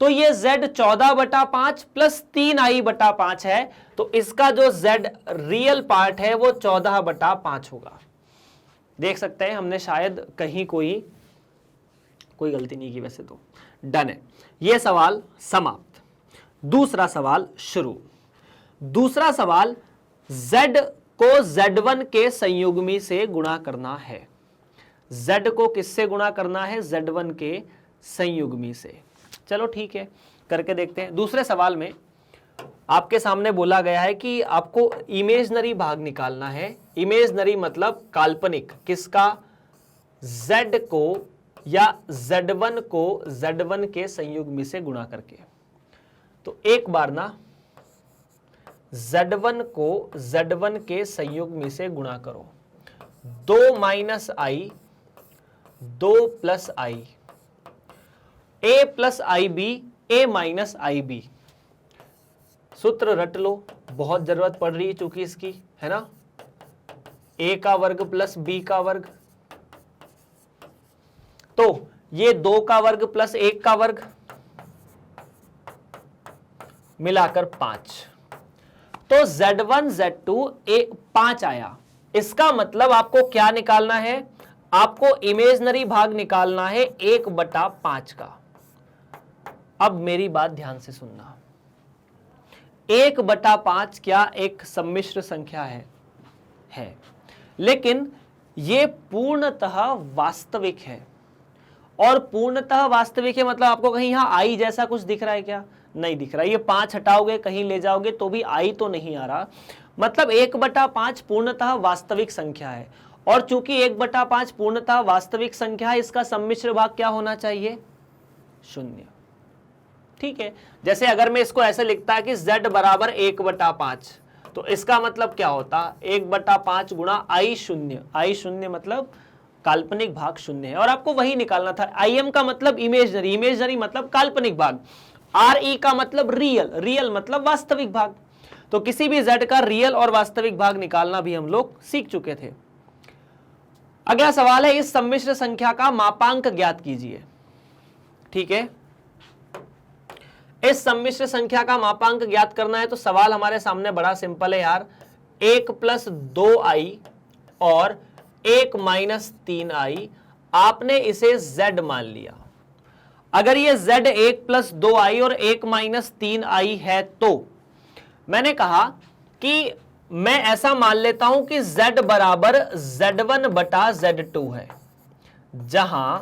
तो ये Z 14 बटा 5 प्लस 3 आई बटा 5 है, तो इसका जो Z रियल पार्ट है वो 14 बटा 5 होगा। देख सकते हैं हमने शायद कहीं कोई गलती नहीं की, वैसे तो डन है। यह सवाल समाप्त। दूसरा सवाल शुरू। दूसरा सवाल, Z को Z1 के संयुग्मी से गुणा करना है। Z को किससे गुणा करना है? Z1 के संयुग्मी से। चलो ठीक है, करके देखते हैं। दूसरे सवाल में आपके सामने बोला गया है कि आपको इमेजनरी भाग निकालना है। इमेजनरी मतलब काल्पनिक। किसका? Z को या Z1 को Z1 के संयुग्मी से गुणा करके। तो एक बार ना Z1 को Z1 के संयुग्मी से गुणा करो। 2 minus I 2 plus I, a plus I B, a minus I B. सूत्र रट लो, बहुत जरूरत पड़ रही है चूंकि इसकी, है ना। a का वर्ग प्लस b का वर्ग, तो ये 2 का वर्ग प्लस 1 का वर्ग मिलाकर 5। तो Z1 Z2 5 आया। इसका मतलब आपको क्या निकालना है? आपको इमेजनरी भाग निकालना है 1/5 का। अब मेरी बात ध्यान से सुनना। 1/5 क्या एक सम्मिश्र संख्या है, लेकिन ये पूर्णतः वास्तविक है। और पूर्णतः वास्तविक है मतलब आपको कहीं यहां आई जैसा कुछ दिख रहा है क्या? नहीं दिख रहा। ये 5 हटाओगे, कहीं ले जाओगे तो भी आई तो नहीं आ रहा। मतलब 1/5 पूर्णतः वास्तविक संख्या है, और चूंकि 1/5 पूर्णतः वास्तविक संख्या है, इसका सम्मिश्र भाग क्या होना चाहिए? 0। ठीक है, जैसे अगर मैं इसको ऐसे लिखता कि z बराबर 1/5, तो इसका मतलब क्या होता? 1/5 गुणा i0। i0 मतलब काल्पनिक भाग 0 है, और आपको वही निकालना था। im का मतलब इमेजनरी, इमेजनरी मतलब काल्पनिक भाग, re का मतलब रियल, रियल मतलब वास्तविक भाग। तो किसी भी z का रियल और वास्तविक भाग निकालना भी हम लोग सीख चुके थे। अगला सवाल है, इस सम्मिश्र संख्या का मापांक ज्ञात कीजिए। ठीक है, इस सम्मिश्र संख्या का मापांक ज्ञात करना है तो सवाल हमारे सामने बड़ा सिंपल है यार। 1 + 2i और 1 - 3i, आपने इसे z मान लिया। अगर ये z 1 + 2i और 1 - 3i है, तो मैंने कहा कि मैं ऐसा मान लेता हूं कि z बराबर z1/z2 है, जहां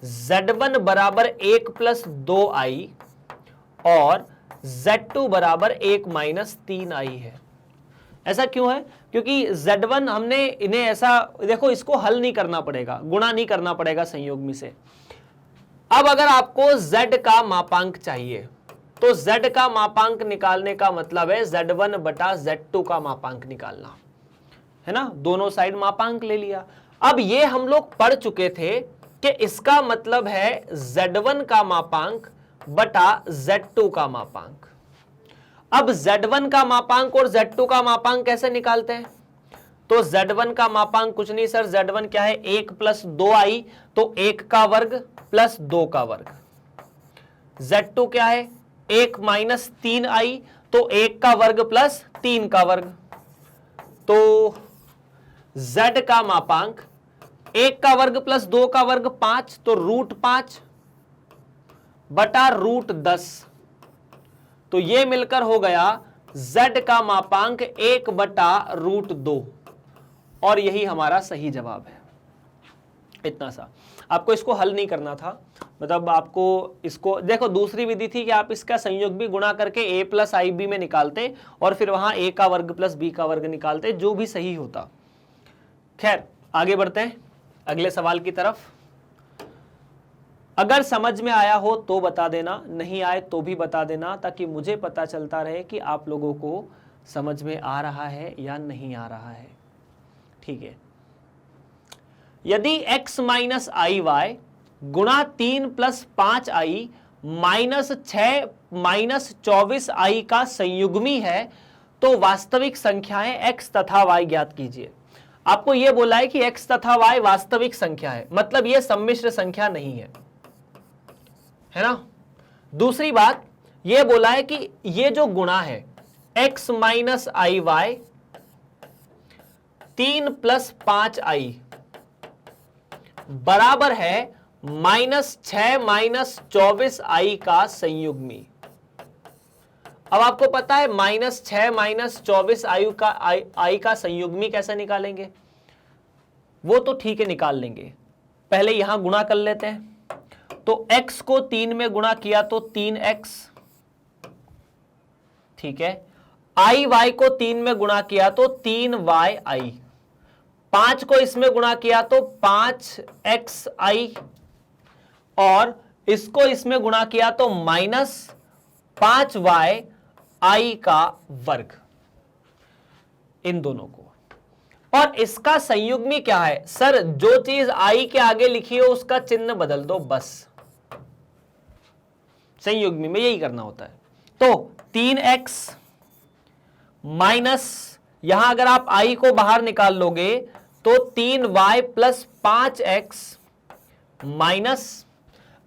z1 बराबर 1 + 2i और z2 बराबर 1 - 3i है। ऐसा क्यों है? क्योंकि z1 हमने इन्हें ऐसा, देखो इसको हल नहीं करना पड़ेगा, गुणा नहीं करना पड़ेगा संयोगमी से। अब अगर आपको z का मापांक चाहिए तो z का मापांक निकालने का मतलब है z1/z2 का मापांक निकालना है ना। दोनों साइड मापांक ले लिया। अब ये हम लोग पढ़ चुके थे कि इसका मतलब है z1 का मापांक बटा z2 का मापांक। अब z1 का मापांक और z2 का मापांक कैसे निकालते हैं? तो z1 का मापांक कुछ नहीं सर, z1 क्या है? 1 + 2i, तो 1 का वर्ग प्लस 2 का वर्ग। z2 क्या है? 1 - 3i, तो 1 का वर्ग प्लस 3 का वर्ग। तो z का मापांक 1 का वर्ग प्लस 2 का वर्ग 5, तो √5 बटा √10। तो ये मिलकर हो गया z का मापांक 1/√2, और यही हमारा सही जवाब है। इतना सा, आपको इसको हल नहीं करना था। मतलब आपको इसको देखो, दूसरी विधि थी कि आप इसका संयोग भी गुणा करके a + ib में निकालते और फिर वहां a का वर्ग प्लस b का वर्ग निकालते, जो भी सही होता। खैर, आगे बढ़ते हैं अगले सवाल की तरफ। अगर समझ में आया हो तो बता देना, नहीं आए तो भी बता देना, ताकि मुझे पता चलता रहे कि आप लोगों को समझ में आ रहा है या नहीं आ रहा है। ठीक है, यदि x - iy गुणा 3 + 5i - 6 - 24i का संयुग्मी है, तो वास्तविक संख्याएं x तथा y ज्ञात कीजिए। आपको यह बोला है कि x तथा y वास्तविक संख्या है, मतलब यह सम्मिश्र संख्या नहीं है ना। दूसरी बात यह बोला है कि यह जो गुणा है x - iy 3 + 5i बराबर है -6 - 24i का संयुग्मी। अब आपको पता है -6 - 24i का संयुग्मी कैसे निकालेंगे? वो तो ठीक है, निकाल लेंगे। पहले यहां गुणा कर लेते हैं। तो x को 3 में गुणा किया तो 3x, ठीक है। y को 3 में गुणा किया तो 3yi, 5 को इसमें गुणा किया तो 5xi, और इसको इसमें गुणा किया तो -5yi का वर्ग, इन दोनों को। और इसका संयुग्मी क्या है? सर, जो चीज i के आगे लिखी हो उसका चिन्ह बदल दो, बस। संयुग्मी में यही करना होता है। तो 3x माइनस, यहां अगर आप i को बाहर निकाल लोगे तो 3y + 5x माइनस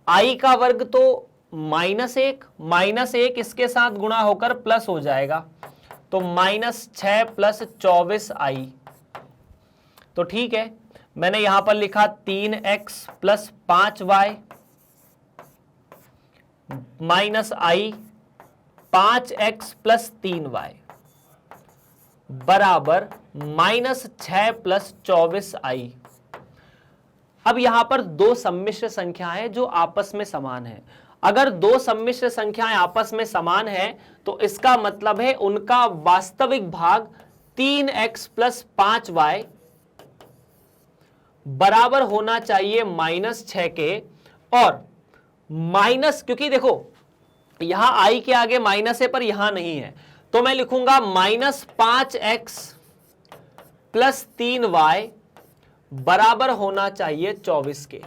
i का वर्ग, तो -1 इसके साथ गुणा होकर प्लस हो जाएगा, तो -6 + 24i। तो ठीक है, मैंने यहां पर लिखा 3x + 5y - i 5x plus 3y बराबर -6 प्लस 24i। अब यहां पर दो सम्मिश्र संख्याएं जो आपस में समान है। अगर दो सम्मिश्र संख्याएं आपस में समान है तो इसका मतलब है उनका वास्तविक भाग 3x प्लस 5y बराबर होना चाहिए -6 के, और माइनस, क्योंकि देखो यहां i के आगे माइनस है पर यहां नहीं है, तो मैं लिखूंगा -5x प्लस 3y बराबर होना चाहिए 24 के।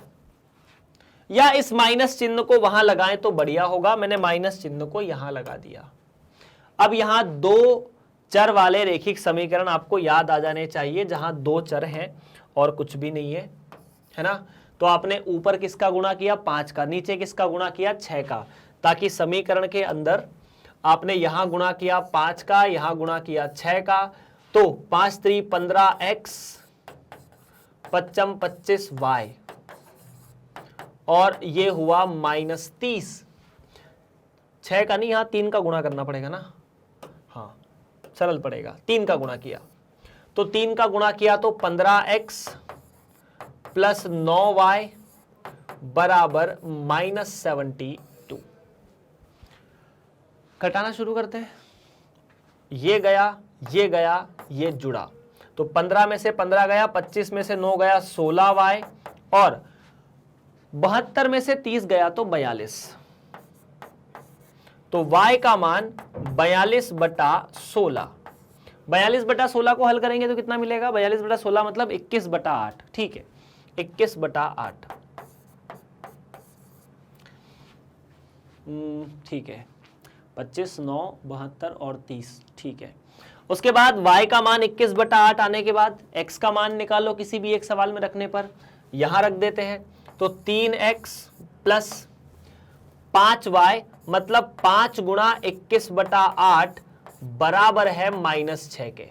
या इस माइनस चिन्ह को वहां लगाएं तो बढ़िया होगा, मैंने माइनस चिन्ह को यहां लगा दिया। अब यहां दो चर वाले रैखिक समीकरण आपको याद आ जाने चाहिए, जहां दो चर हैं और कुछ भी नहीं है ना। तो आपने ऊपर किसका गुणा किया 5 का, नीचे किसका गुणा किया 6 का, ताकि समीकरण के अंदर आपने यहां गुणा किया 5 का, यहां गुणा किया 6 का, तो 5 3 15x 55 25y और ये हुआ -30। 6 का नहीं, यहां 3 का गुणा करना पड़ेगा ना, हाँ सरल पड़ेगा। 3 का गुणा किया तो 3 का गुणा किया तो 15x प्लस 9y बराबर -72। घटाना शुरू करते हैं। ये गया, ये गया, ये जुड़ा, तो 15 में से 15 गया, 25 में से 9 गया 16y, और 72 में से 30 गया तो 42। तो y का मान 42/16। 42/16 को हल करेंगे तो कितना मिलेगा, 42/16 मतलब 21/8। ठीक है, 21/8। ठीक है, 25 9 72 और 30। ठीक है, उसके बाद y का मान 21/8 आने के बाद x का मान निकालो किसी भी एक सवाल में रखने पर, यहां रख देते हैं। तो 3x प्लस 5y मतलब 5 गुणा 21/8 बराबर है -6 के।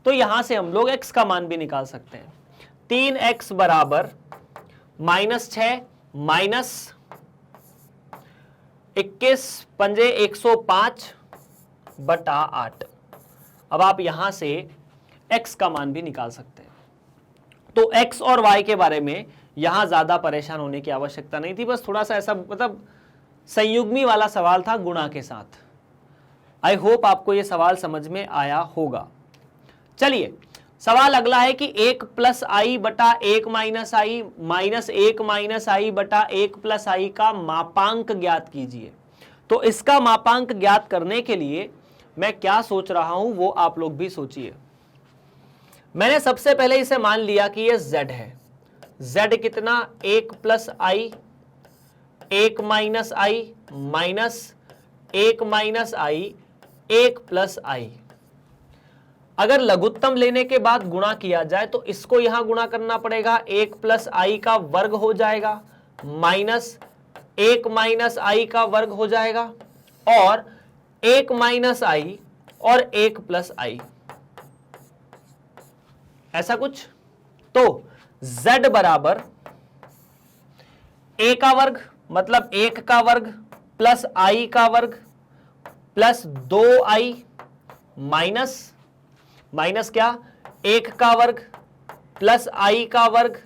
तो यहां से हम लोग x का मान भी निकाल सकते हैं। 3x बराबर -6 माइनस 21 पंजे 105/8। अब आप यहां से x का मान भी निकाल सकते हैं। तो x और y के बारे में यहां ज्यादा परेशान होने की आवश्यकता नहीं थी, बस थोड़ा सा ऐसा मतलब संयुग्मी वाला सवाल था गुणा के साथ। आई होप आपको यह सवाल समझ में आया होगा। चलिए सवाल अगला है कि 1 प्लस आई बटा 1 माइनस आई माइनस 1 माइनस आई बटा 1 प्लस आई का मापांक ज्ञात कीजिए। तो इसका मापांक ज्ञात करने के लिए मैं क्या सोच रहा हूं वो आप लोग भी सोचिए। मैंने सबसे पहले इसे मान लिया कि ये z है। z कितना, 1 प्लस आई 1 माइनस आई माइनस 1 माइनस आई 1 प्लस आई। अगर लघुत्तम लेने के बाद गुणा किया जाए तो इसको यहां गुणा करना पड़ेगा, 1 प्लस आई का वर्ग हो जाएगा माइनस 1 माइनस आई का वर्ग हो जाएगा और 1 माइनस आई और 1 प्लस आई, ऐसा कुछ। तो z बराबर a का वर्ग मतलब 1 का वर्ग प्लस i का वर्ग प्लस 2i माइनस माइनस क्या, 1 का वर्ग प्लस i का वर्ग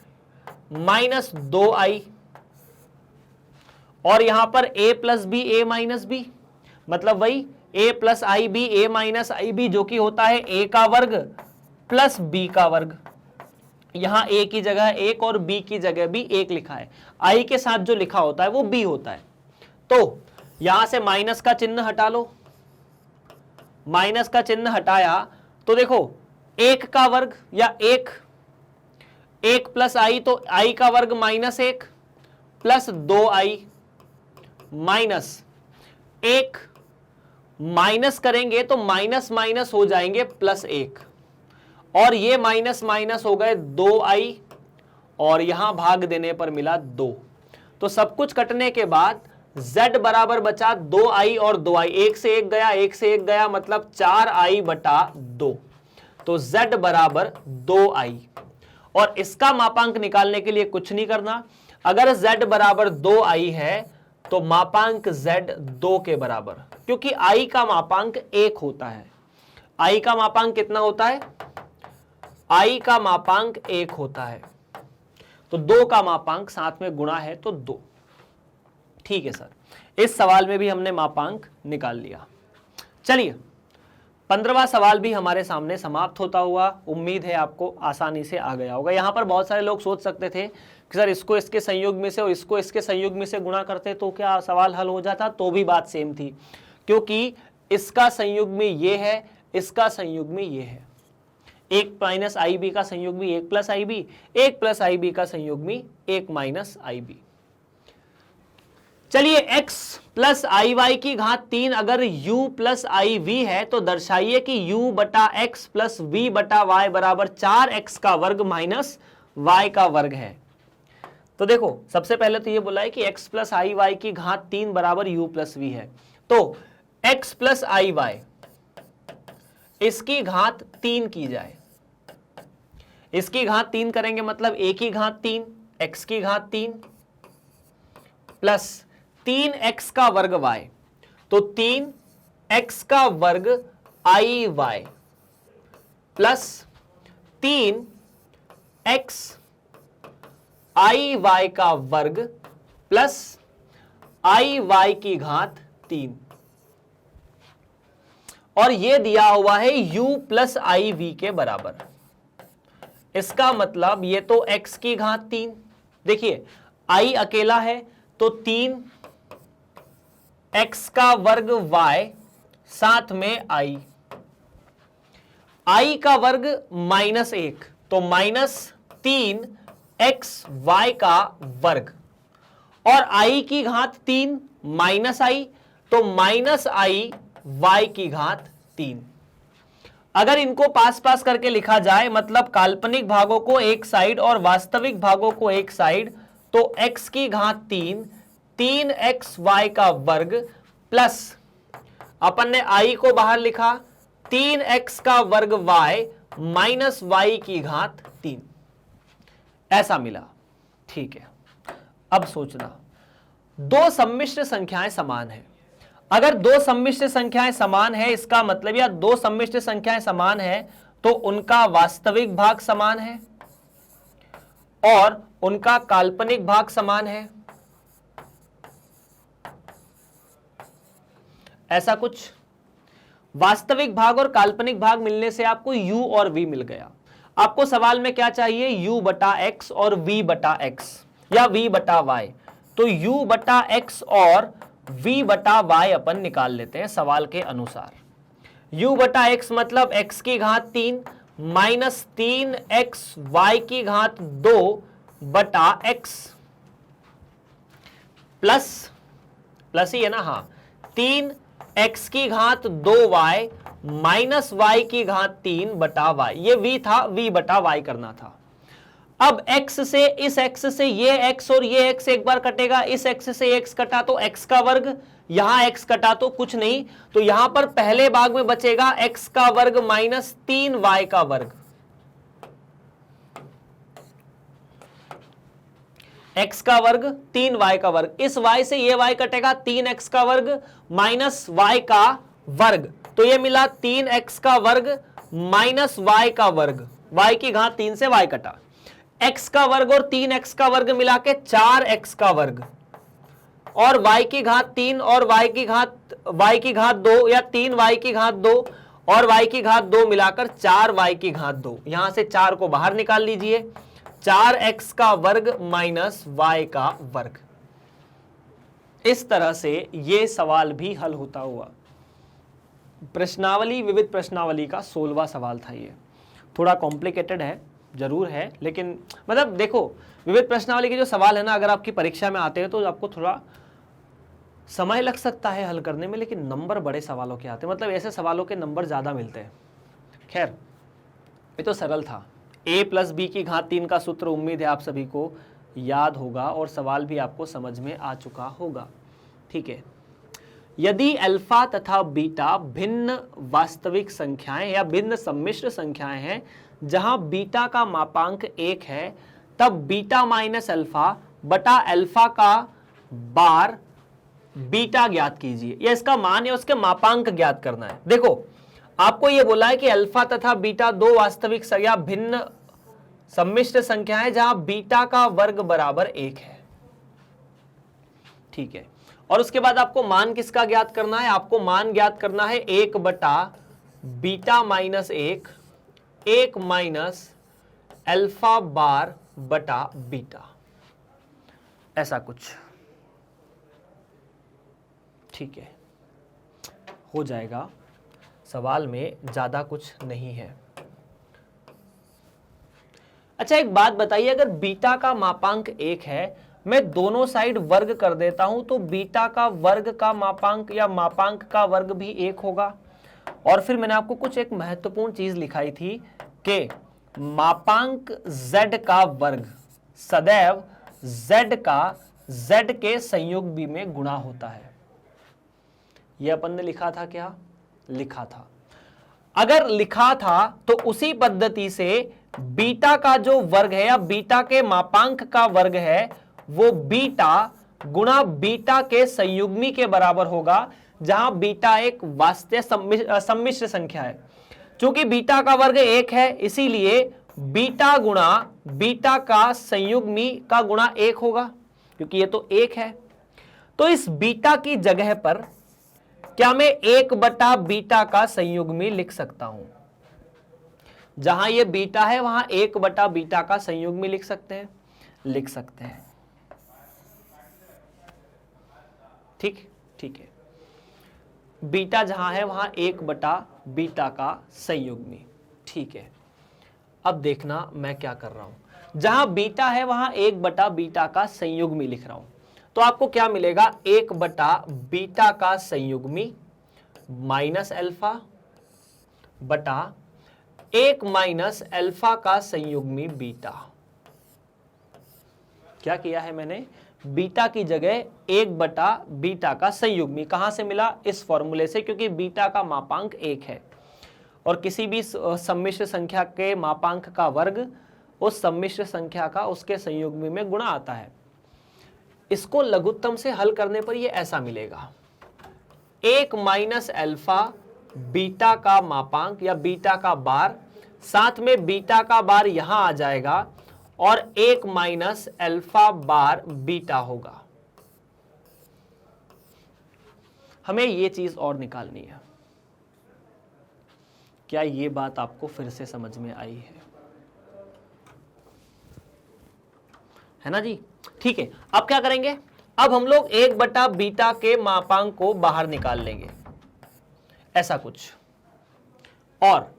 माइनस 2i, और यहां पर a plus B a minus B मतलब वही a plus I B a minus I B, जो कि होता है a का वर्ग प्लस b का वर्ग। यहां a की जगह 1 और b की जगह भी 1 लिखा है, i के साथ जो लिखा होता है वो b होता है। तो यहां से माइनस का चिन्ह हटा लो, माइनस का चिन्ह हटाया तो देखो 1 का वर्ग या 1 प्लस आई तो i का वर्ग minus 1 plus 2i minus 1 minus करेंगे तो माइनस माइनस हो जाएंगे प्लस 1, और ये माइनस माइनस हो गए 2i और यहां भाग देने पर मिला 2। तो सब कुछ कटने के बाद z बराबर बचा 2i और 2i, 1 से 1 गया 1 से 1 गया मतलब 4i बटा 2। तो z बराबर 2i, और इसका मापांक निकालने के लिए कुछ नहीं करना। अगर z बराबर 2i है तो मापांक z 2 के बराबर, क्योंकि i का मापांक 1 होता है। i का मापांक कितना होता है? i का मापांक 1 होता है, तो 2 का मापांक साथ में गुणा है तो 2। ठीक है सर, इस सवाल में भी हमने मापांक निकाल लिया। चलिए 15वां सवाल भी हमारे सामने समाप्त होता हुआ, उम्मीद है आपको आसानी से आ गया होगा। यहां पर बहुत सारे लोग सोच सकते थे कि सर इसको इसके संयोग में से और इसको इसके संयोग में से गुणा करते तो क्या सवाल हल हो जाता? तो भी बात सेम थी, क्योंकि इसका संयोग में ये है, इसका संयोग में ये है। 1 माइनस आई बी का संयोग में 1 plus I B, 1 plus I B का संयोग में 1 माइनस आई बी। चलिए x प्लस आई वाई की घात 3 अगर u प्लस आई वी है तो दर्शाइए कि u बटा एक्स प्लस वी बटा वाई बराबर 4x का वर्ग माइनस y का वर्ग है। तो देखो सबसे पहले तो ये बोला है कि x प्लस आई वाई की घात 3 बराबर u प्लस वी है, तो x प्लस आई वाई इसकी घात 3 की जाए। इसकी घात 3 करेंगे मतलब a की घात 3, x की घात 3 प्लस 3x का वर्ग y, तो 3x का वर्ग आई वाई प्लस 3x आई वाई का वर्ग प्लस आई वाई की घात 3, और यह दिया हुआ है u प्लस आई वी के बराबर। इसका मतलब ये तो x की घात 3, देखिए i अकेला है तो 3x का वर्ग y साथ में i का वर्ग माइनस 1, तो माइनस 3x y का वर्ग, और i की घात 3 माइनस i, तो माइनस i y की घात 3। अगर इनको पास पास करके लिखा जाए मतलब काल्पनिक भागों को एक साइड और वास्तविक भागों को एक साइड, तो x की घात 3 3xy का वर्ग प्लस अपन ने i को बाहर लिखा 3x का वर्ग y माइनस y की घात 3, ऐसा मिला। ठीक है, अब सोचना, दो सम्मिश्र संख्याएं समान हैं। अगर दो सम्मिश्र संख्याएं समान है इसका मतलब या दो सम्मिश्र संख्याएं समान है तो उनका वास्तविक भाग समान है और उनका काल्पनिक भाग समान है, ऐसा कुछ। वास्तविक भाग और काल्पनिक भाग मिलने से आपको u और v मिल गया। आपको सवाल में क्या चाहिए? u बटा x और v बटा x या v बटा y, तो u बटा x और v बटा y अपन निकाल लेते हैं सवाल के अनुसार। u बटा x मतलब x की घात 3 माइनस 3x y की घात 2 बटा x प्लस ही है ना, हाँ, 3x की घात 2y माइनस y की घात 3 बटा y, ये v था, v बटा y करना था। अब x से इस x से ये x और ये x एक बार कटेगा, इस x से x कटा तो x का वर्ग, यहां x कटा तो कुछ नहीं, तो यहां पर पहले भाग में बचेगा x का वर्ग माइनस 3y का वर्ग। x का वर्ग 3y का वर्ग, इस y से ये y कटेगा, 3x का वर्ग माइनस y का वर्ग, तो ये मिला 3x का वर्ग माइनस y का वर्ग, y की घात 3 से y कटा, x का वर्ग और 3x का वर्ग मिला के 4x का वर्ग, और y की घात 3 और y की घात 2 या 3y की घात 2 और y की घात 2 मिलाकर 4y की घात 2। यहां से 4 को बाहर निकाल लीजिए, 4x का वर्ग माइनस y का वर्ग। इस तरह से ये सवाल भी हल होता हुआ। प्रश्नावली, विविध प्रश्नावली का 16वां सवाल था। ये थोड़ा कॉम्प्लिकेटेड है, जरूर है, लेकिन मतलब देखो विविध प्रश्नावली के जो सवाल है ना, अगर आपकी परीक्षा में आते हैं तो आपको थोड़ा समय लग सकता है हल करने में, लेकिन नंबर बड़े सवालों के आते हैं, मतलब ऐसे सवालों के नंबर ज़्यादा मिलते हैं। खैर ये तो सरल था। a प्लस बी की घात 3 का सूत्र उम्मीद है आप सभी को याद होगा और सवाल भी आपको समझ में आ चुका होगा। ठीक है, यदि अल्फा तथा बीटा भिन्न वास्तविक संख्याएं या भिन्न सम्मिश्र संख्याएं हैं जहां बीटा का मापांक 1 है, तब बीटा माइनस अल्फा बटा अल्फा का बार बीटा ज्ञात कीजिए, या इसका मान या उसके मापांक ज्ञात करना है। देखो आपको यह बोला है कि अल्फा तथा बीटा दो वास्तविक या भिन्न सम्मिश्र संख्या है जहां बीटा का वर्ग बराबर 1 है, ठीक है। और उसके बाद आपको मान किसका ज्ञात करना है? आपको मान ज्ञात करना है 1 बटा beta minus 1 minus alpha bar बटा बीटा, ऐसा कुछ, ठीक है, हो जाएगा। सवाल में ज्यादा कुछ नहीं है। अच्छा एक बात बताइए, अगर बीटा का मापांक 1 है, मैं दोनों साइड वर्ग कर देता हूं तो बीटा का वर्ग का मापांक या मापांक का वर्ग भी 1 होगा। और फिर मैंने आपको कुछ एक महत्वपूर्ण चीज लिखाई थी कि मापांक z का वर्ग सदैव z का z के संयुग्मी में गुणा होता है। यह अपन ने लिखा था क्या? लिखा था। अगर लिखा था तो उसी पद्धति से बीटा का जो वर्ग है या बीटा के मापांक का वर्ग है वो बीटा गुणा बीटा के संयुग्मी के बराबर होगा, जहां बीटा एक वास्तविक सम्मिश्र संख्या है। चूंकि बीटा का वर्ग 1 है इसीलिए बीटा गुणा बीटा का संयुग्मी का गुणा 1 होगा, क्योंकि ये तो 1 है। तो इस बीटा की जगह पर क्या मैं 1 बटा बीटा का संयुग्मी लिख सकता हूं? जहां ये बीटा है वहां 1 बटा बीटा का संयुग्मी लिख सकते हैं, लिख सकते हैं, ठीक, ठीक है। बीटा जहां है वहां 1 बटा बीटा का संयुग्मी, ठीक है। अब देखना मैं क्या कर रहा हूं, जहां बीटा है वहां 1 बटा बीटा का संयुग्मी लिख रहा हूं, तो आपको क्या मिलेगा? 1 बटा बीटा का संयुग्मी माइनस अल्फा बटा 1 माइनस अल्फा का संयुग्मी बीटा। क्या किया है मैंने? बीटा की जगह 1 बटा बीटा का संयुग्मी कहां से मिला? इस फॉर्मूले से, क्योंकि बीटा का मापांक 1 है और किसी भी सम्मिश्र संख्या के मापांक का वर्ग उस सम्मिश्र संख्या का उसके संयुग्मी में गुणा आता है। इसको लघुत्तम से हल करने पर यह ऐसा मिलेगा, 1 माइनस अल्फा बीटा का मापांक या बीटा का बार, साथ में बीटा का बार यहां आ जाएगा और 1 माइनस अल्फा बार बीटा होगा। हमें यह चीज और निकालनी है। क्या यह बात आपको फिर से समझ में आई है ना जी? ठीक है, अब क्या करेंगे? अब हम लोग 1 बटा बीटा के मापांक को बाहर निकाल लेंगे, ऐसा कुछ। और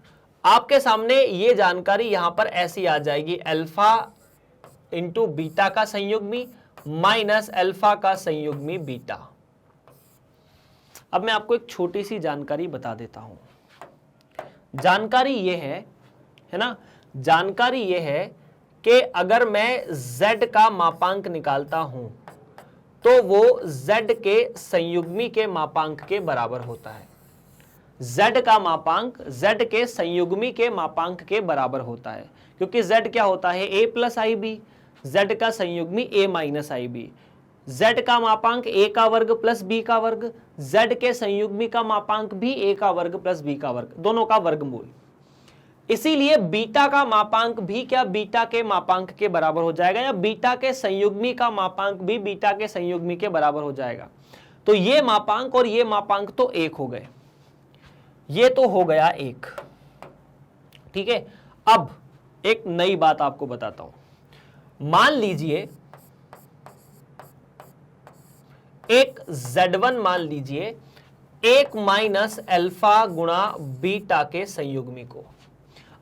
आपके सामने ये जानकारी यहां पर ऐसी आ जाएगी, अल्फा इंटू बीटा का संयुग्मी माइनस अल्फा का संयुग्मी बीटा। अब मैं आपको एक छोटी सी जानकारी बता देता हूं। जानकारी ये है ना, जानकारी ये है कि अगर मैं z का मापांक निकालता हूं तो वो z के संयुग्मी के मापांक के बराबर होता है। z का मापांक z के संयुग्मी के मापांक के बराबर होता है, क्योंकि z क्या होता है? a plus I B, z का संयुग्मी a minus I B. z का मापांक a का वर्ग प्लस b का वर्ग, z के संयुग्मी का मापांक भी a का वर्ग प्लस b का वर्ग, दोनों का वर्गमूल। इसीलिए बीटा का मापांक भी क्या बीटा के मापांक के बराबर हो जाएगा, या बीटा के संयुग्मी का मापांक भी बीटा के संयुग्मी के बराबर हो जाएगा। तो ये मापांक और ये मापांक तो 1 हो गए, ये तो हो गया 1, ठीक है। अब एक नई बात आपको बताता हूं। मान लीजिए एक z1 मान लीजिए 1 माइनस अल्फा गुणा बीटा के संयुग्मी को।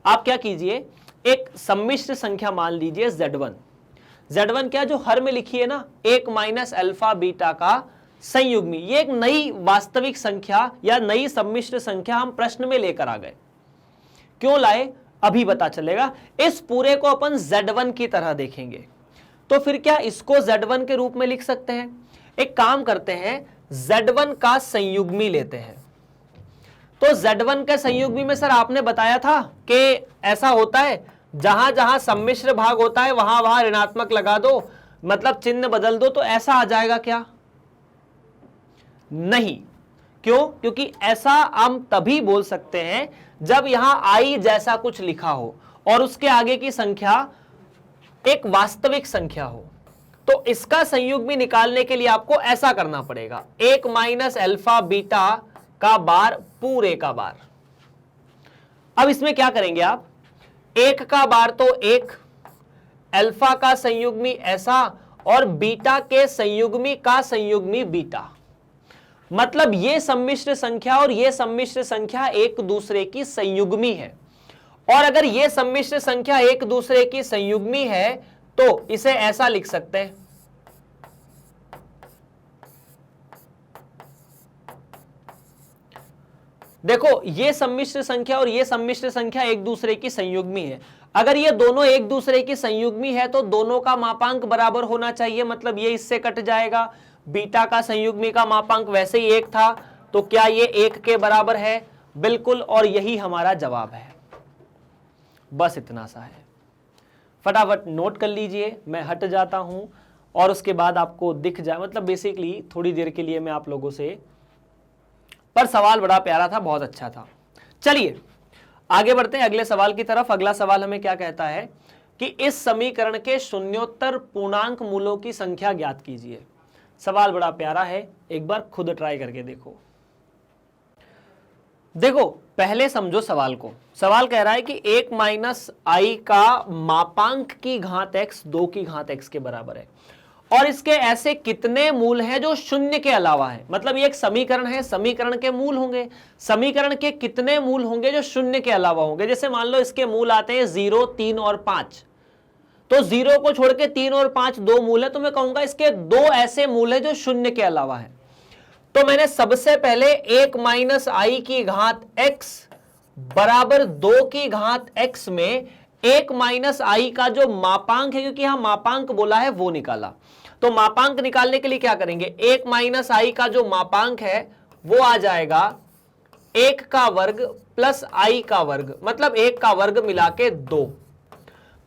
आप क्या कीजिए, एक सम्मिश्र संख्या मान लीजिए z1। z1 क्या, जो हर में लिखी है ना, 1 माइनस अल्फा बीटा का संयुग्मी। ये एक नई वास्तविक संख्या या नई सम्मिश्र संख्या हम प्रश्न में लेकर आ गए। क्यों लाए अभी पता चलेगा। इस पूरे को अपन z1 की तरह देखेंगे, तो फिर क्या इसको z1 के रूप में लिख सकते हैं? एक काम करते हैं, z1 का संयुग्मी लेते हैं। तो z1 के संयुग्मी में सर आपने बताया था कि ऐसा होता है, जहां जहां सम्मिश्र भाग होता है वहां वहां ऋणात्मक लगा दो, मतलब चिन्ह बदल दो, तो ऐसा आ जाएगा क्या? नहीं। क्यों? क्योंकि ऐसा हम तभी बोल सकते हैं जब यहां आई जैसा कुछ लिखा हो और उसके आगे की संख्या एक वास्तविक संख्या हो। तो इसका संयुग्मी निकालने के लिए आपको ऐसा करना पड़ेगा, 1 माइनस अल्फा बीटा का बार पूरे का बार। अब इसमें क्या करेंगे आप, 1 का बार तो 1, अल्फा का संयुग्मी ऐसा और बीटा के संयुग्मी का संयुग्मी बीटा। मतलब ये सम्मिश्र संख्या और ये सम्मिश्र संख्या एक दूसरे की संयुग्मी है, और अगर ये सम्मिश्र संख्या एक दूसरे की संयुग्मी है तो इसे ऐसा लिख सकते हैं, देखो ये सम्मिश्र संख्या और ये सम्मिश्र संख्या एक दूसरे की संयुग्मी है। अगर ये दोनों एक दूसरे की संयुग्मी है तो दोनों का मापांक बराबर होना चाहिए, मतलब ये इससे कट जाएगा। बीटा का संयुग्मी का मापांक वैसे ही 1 था, तो क्या ये 1 के बराबर है? बिल्कुल, और यही हमारा जवाब है। बस इतना सा है, फटाफट नोट कर लीजिए। मैं हट जाता हूं और उसके बाद आपको दिख जाए, मतलब बेसिकली थोड़ी देर के लिए मैं आप लोगों से, पर सवाल बड़ा प्यारा था, बहुत अच्छा था। चलिए आगे बढ़ते हैं अगले सवाल की तरफ। अगला सवाल हमें क्या कहता है कि इस समीकरण के शून्योत्तर पूर्णांक मूलों की संख्या ज्ञात कीजिए। सवाल बड़ा प्यारा है, एक बार खुद ट्राई करके देखो। देखो पहले समझो सवाल को। सवाल कह रहा है कि 1 माइनस आई का मापांक की घात x 2 की घात x के बराबर है, और इसके ऐसे कितने मूल हैं जो शून्य के अलावा है। मतलब ये एक समीकरण है, समीकरण के मूल होंगे, समीकरण के कितने मूल होंगे जो शून्य के अलावा होंगे। जैसे मान लो इसके मूल आते हैं 0, 3 और 5, तो 0 को छोड़ के 3 और 5 दो मूल है, तो मैं कहूंगा इसके 2 ऐसे मूल है जो शून्य के अलावा है। तो मैंने सबसे पहले 1 माइनस आई की घात x बराबर 2 की घात x में 1 माइनस आई का जो मापांक है, क्योंकि यहां मापांक बोला है, वो निकाला। तो मापांक निकालने के लिए क्या करेंगे, 1 माइनस आई का जो मापांक है वो आ जाएगा 1 का वर्ग प्लस आई का वर्ग, मतलब 1 का वर्ग मिला के 2।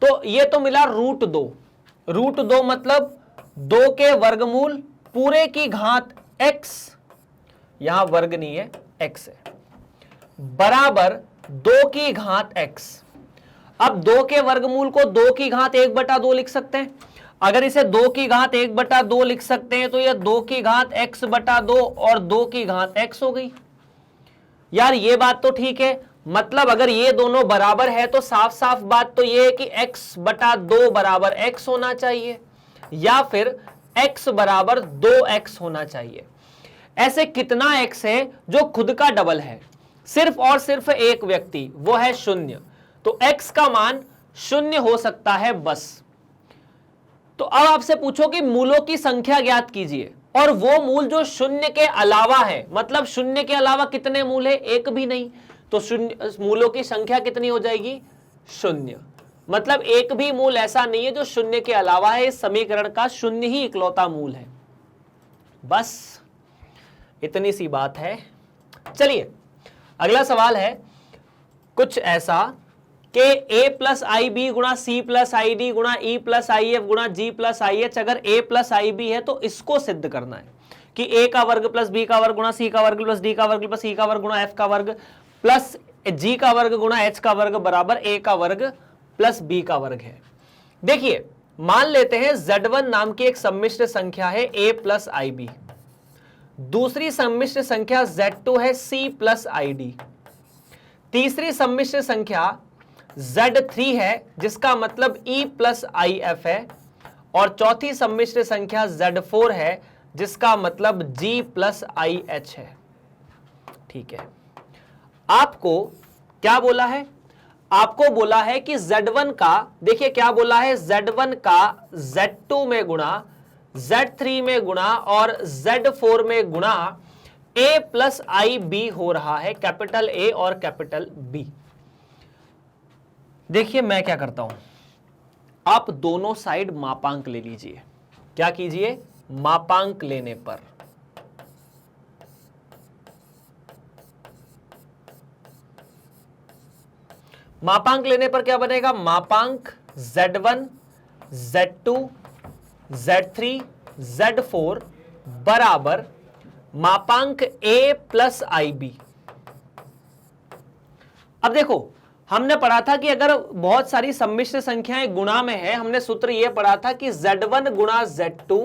तो ये तो मिला √2, √2 मतलब 2 के वर्गमूल पूरे की घात x, यहां वर्ग नहीं है x है, बराबर 2 की घात x। अब 2 के वर्गमूल को 2 की घात 1/2 लिख सकते हैं। अगर इसे 2 की घात 1/2 लिख सकते हैं तो यह 2 की घात x/2 और 2 की घात x हो गई। यार ये बात तो ठीक है, मतलब अगर ये दोनों बराबर है तो साफ साफ बात तो ये है कि x/2 बराबर x होना चाहिए, या फिर x बराबर 2x होना चाहिए। ऐसे कितना x है जो खुद का डबल है, सिर्फ और सिर्फ एक व्यक्ति, वो है 0। तो x का मान 0 हो सकता है बस। तो अब आपसे पूछो कि मूलों की संख्या ज्ञात कीजिए, और वो मूल जो 0 के अलावा है, मतलब 0 के अलावा कितने मूल है, एक भी नहीं, तो मूलों की संख्या कितनी हो जाएगी, 0। मतलब एक भी मूल ऐसा नहीं है जो 0 के अलावा है। इस समीकरण का 0 ही इकलौता मूल है। बस इतनी सी बात है। चलिए अगला सवाल है कुछ ऐसा कि a प्लस आई बी गुणा सी प्लस आई डी गुणा ई प्लस आई एफ गुणा जी प्लस आई एच, अगर a प्लस आई बी है तो इसको सिद्ध करना है कि a का वर्ग प्लस b का वर्ग गुणा c का वर्ग प्लस d का वर्ग प्लस e का वर्ग गुणा f का वर्ग प्लस g का वर्ग गुणा h का वर्ग बराबर a का वर्ग प्लस b का वर्ग है। देखिए मान लेते हैं z1 नाम की एक सम्मिश्र संख्या है a प्लस आई बी, दूसरी सम्मिश्र संख्या z2 है c प्लस आई डी, तीसरी सम्मिश्र संख्या Z3 है जिसका मतलब E प्लस आई एफ है, और चौथी सम्मिश्र संख्या Z4 है जिसका मतलब G प्लस आई एच है। ठीक है, आपको क्या बोला है, आपको बोला है कि Z1 का, देखिए क्या बोला है, Z1 का Z2 में गुणा, Z3 में गुणा और Z4 में गुणा A प्लस आई बी हो रहा है, कैपिटल A और कैपिटल B। देखिए मैं क्या करता हूं, आप दोनों साइड मापांक ले लीजिए। क्या कीजिए, मापांक लेने पर क्या बनेगा, मापांक Z1, Z2, Z3, Z4 बराबर मापांक a प्लस IB। अब देखो हमने पढ़ा था कि अगर बहुत सारी सम्मिश्र संख्याएं गुणा में है, हमने सूत्र यह पढ़ा था कि Z1 गुणा Z2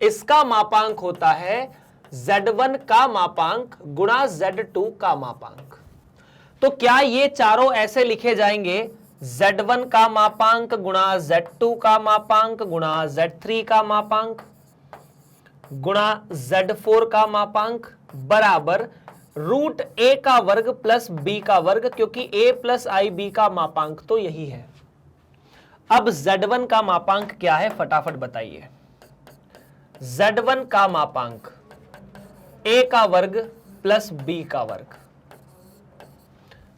इसका मापांक होता है Z1 का मापांक गुणा Z2 का मापांक। तो क्या ये चारों ऐसे लिखे जाएंगे, Z1 का मापांक गुणा Z2 का मापांक गुणा Z3 का मापांक गुणा Z4 का मापांक बराबर रूट a का वर्ग प्लस b का वर्ग, क्योंकि a प्लस IB का मापांक तो यही है। अब Z1 का मापांक क्या है फटाफट बताइए। Z1 का मापांक a का वर्ग प्लस b का वर्ग,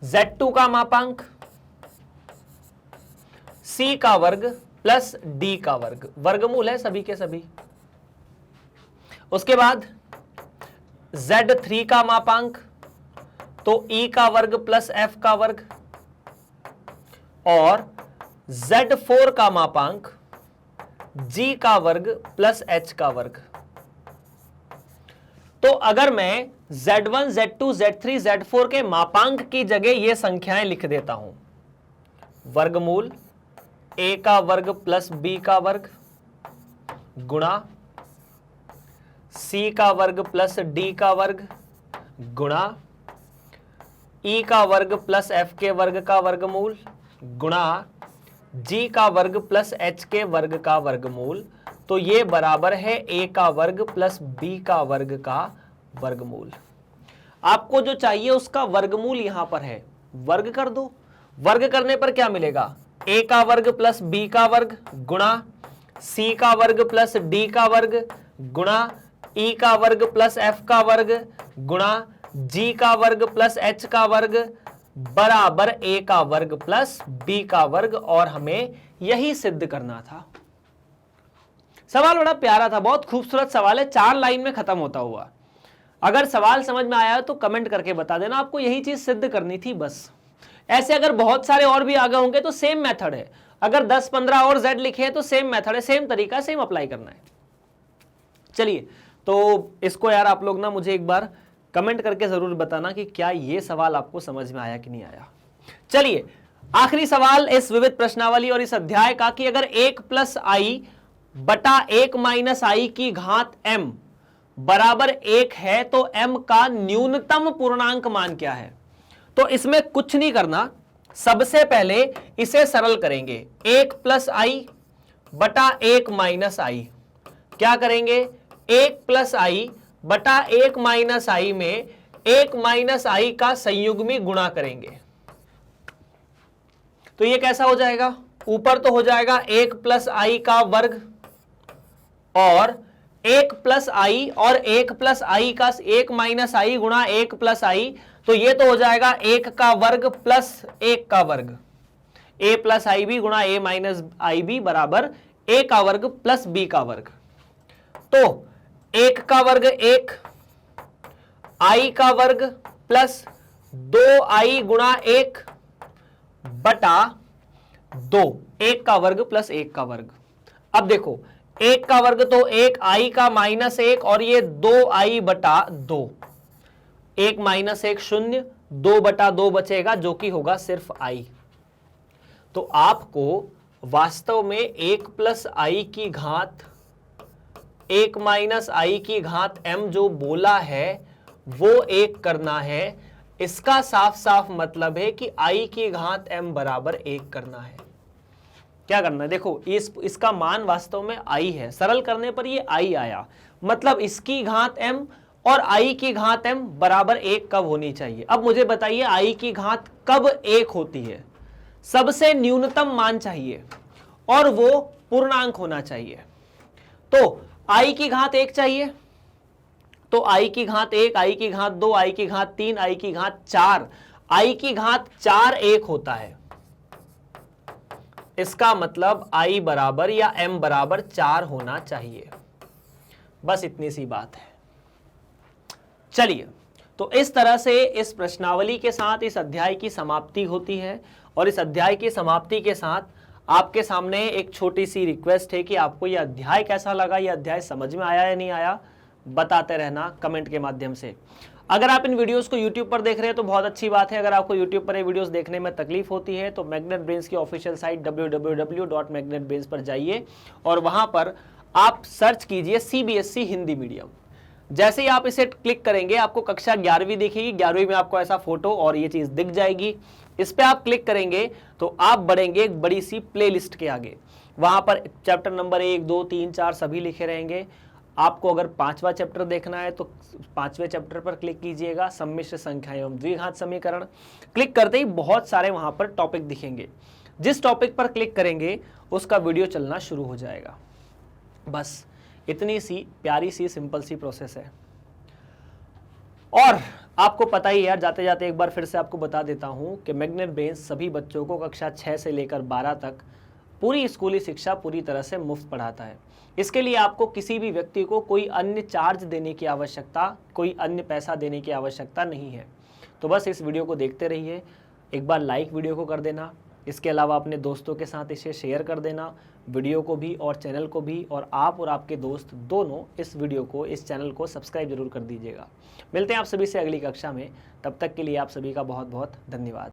Z2 का मापांक c का वर्ग प्लस d का वर्ग, वर्गमूल है सभी के सभी। उसके बाद Z3 का मापांक तो e का वर्ग प्लस f का वर्ग, और Z4 का मापांक g का वर्ग प्लस h का वर्ग। तो अगर मैं Z1, Z2, Z3, Z4 के मापांक की जगह ये संख्याएं लिख देता हूं, वर्गमूल a का वर्ग प्लस b का वर्ग गुणा c का वर्ग प्लस d का वर्ग गुणा e का वर्ग प्लस f के वर्ग का वर्गमूल गुणा g का वर्ग प्लस h के वर्ग का वर्गमूल, तो ये बराबर है a का वर्ग प्लस b का वर्ग का वर्गमूल। आपको जो चाहिए उसका वर्गमूल यहां पर है, वर्ग कर दो। वर्ग करने पर क्या मिलेगा, a का वर्ग प्लस b का वर्ग गुणा c का वर्ग प्लस d का वर्ग गुणा e का वर्ग प्लस f का वर्ग गुणा g का वर्ग प्लस h का वर्ग बराबर a का वर्ग प्लस b का वर्ग, और हमें यही सिद्ध करना था। सवाल बड़ा प्यारा था, बहुत खूबसूरत सवाल है, 4 लाइन में खत्म होता हुआ। अगर सवाल समझ में आया तो कमेंट करके बता देना, आपको यही चीज सिद्ध करनी थी बस। ऐसे अगर बहुत सारे और भी आगे होंगे तो सेम मेथड है, अगर 10-15 और z लिखे हैं तो सेम मेथड है, सेम तरीका, सेम अप्लाई करना है। चलिए तो इसको यार आप लोग ना मुझे एक बार कमेंट करके जरूर बताना कि क्या ये सवाल आपको समझ में आया कि नहीं आया। चलिए आखिरी सवाल इस विविध प्रश्नावली और इस अध्याय का, कि अगर 1 प्लस आई बटा 1 माइनस आई की घात m बराबर 1 है तो m का न्यूनतम पूर्णांक मान क्या है। तो इसमें कुछ नहीं करना, सबसे पहले इसे सरल करेंगे। 1 प्लस आई बटा 1 माइनस आई, क्या करेंगे, 1 प्लस आई बटा 1 माइनस आई में 1 माइनस आई का संयुग्मी गुणा करेंगे। तो ये कैसा हो जाएगा, ऊपर तो हो जाएगा 1 प्लस आई का वर्ग और 1 प्लस आई और 1 प्लस आई का 1 माइनस आई गुणा 1 प्लस आई, तो ये तो हो जाएगा 1 का वर्ग प्लस 1 का वर्ग, a प्लस आई बी गुणा a माइनस आई बी बराबर a का वर्ग प्लस b का वर्ग। तो 1 का वर्ग 1, i का वर्ग प्लस 2i गुणा 1 बटा 2, 1 का वर्ग प्लस 1 का वर्ग। अब देखो 1 का वर्ग तो 1, i का माइनस 1 और ये 2i बटा 2, 1 माइनस 1 0, 2 बटा 2 बचेगा जो कि होगा सिर्फ i। तो आपको वास्तव में 1 प्लस आई की घात 1 माइनस आई की घात m जो बोला है वो 1 करना है। इसका साफ साफ मतलब है कि i की घात m बराबर 1 करना है। क्या करना है, देखो इसका मान वास्तव में i है, सरल करने पर ये i आया, मतलब इसकी घात m और i की घात m बराबर 1 कब होनी चाहिए। अब मुझे बताइए i की घात कब 1 होती है, सबसे न्यूनतम मान चाहिए और वो पूर्णांक होना चाहिए। तो i की घात 1 चाहिए, तो i की घात 1, i की घात 2, i की घात 3, i की घात 4, i की घात 4 1 होता है। इसका मतलब i बराबर या m बराबर 4 होना चाहिए, बस इतनी सी बात है। चलिए तो इस तरह से इस प्रश्नावली के साथ इस अध्याय की समाप्ति होती है, और इस अध्याय की समाप्ति के साथ आपके सामने एक छोटी सी रिक्वेस्ट है कि आपको यह अध्याय कैसा लगा, यह अध्याय समझ में आया या नहीं आया, बताते रहना कमेंट के माध्यम से। अगर आप इन वीडियोस को YouTube पर देख रहे हैं तो बहुत अच्छी बात है। अगर आपको YouTube पर ये वीडियोस देखने में तकलीफ होती है तो मैग्नेट ब्रेन्स की ऑफिशियल साइट www.magnetbrains पर जाइए और वहां पर आप सर्च कीजिए CBSE हिंदी मीडियम। जैसे ही आप इसे क्लिक करेंगे आपको कक्षा 11वीं दिखेगी। 11वीं में आपको ऐसा फोटो और ये चीज दिख जाएगी। इस पे आप क्लिक करेंगे तो आप बढ़ेंगे एक बड़ी सी प्लेलिस्ट के आगे। वहां पर चैप्टर नंबर 1, 2, 3, 4 सभी लिखे रहेंगे। आपको अगर 5वां चैप्टर देखना है तो 5वें चैप्टर पर क्लिक कीजिएगा, सम्मिश्र संख्या एवं द्विघात समीकरण। क्लिक करते ही बहुत सारे वहां पर टॉपिक दिखेंगे। जिस टॉपिक पर क्लिक करेंगे उसका वीडियो चलना शुरू हो जाएगा। बस इतनी सी प्यारी सी सिंपल सी प्रोसेस है। और आपको पता ही यार, जाते जाते एक बार फिर से आपको बता देता हूं कि मैग्नेट ब्रेन्स सभी बच्चों को कक्षा 6 से लेकर 12 तक पूरी स्कूली शिक्षा पूरी तरह से मुफ्त पढ़ाता है। इसके लिए आपको किसी भी व्यक्ति को कोई अन्य चार्ज देने की आवश्यकता, कोई अन्य पैसा देने की आवश्यकता नहीं है। तो बस इस वीडियो को देखते रहिए। एक बार लाइक वीडियो को कर देना, इसके अलावा अपने दोस्तों के साथ इसे शेयर कर देना, वीडियो को भी और चैनल को भी, और आप और आपके दोस्त दोनों इस वीडियो को, इस चैनल को सब्सक्राइब जरूर कर दीजिएगा। मिलते हैं आप सभी से अगली कक्षा में, तब तक के लिए आप सभी का बहुत बहुत धन्यवाद।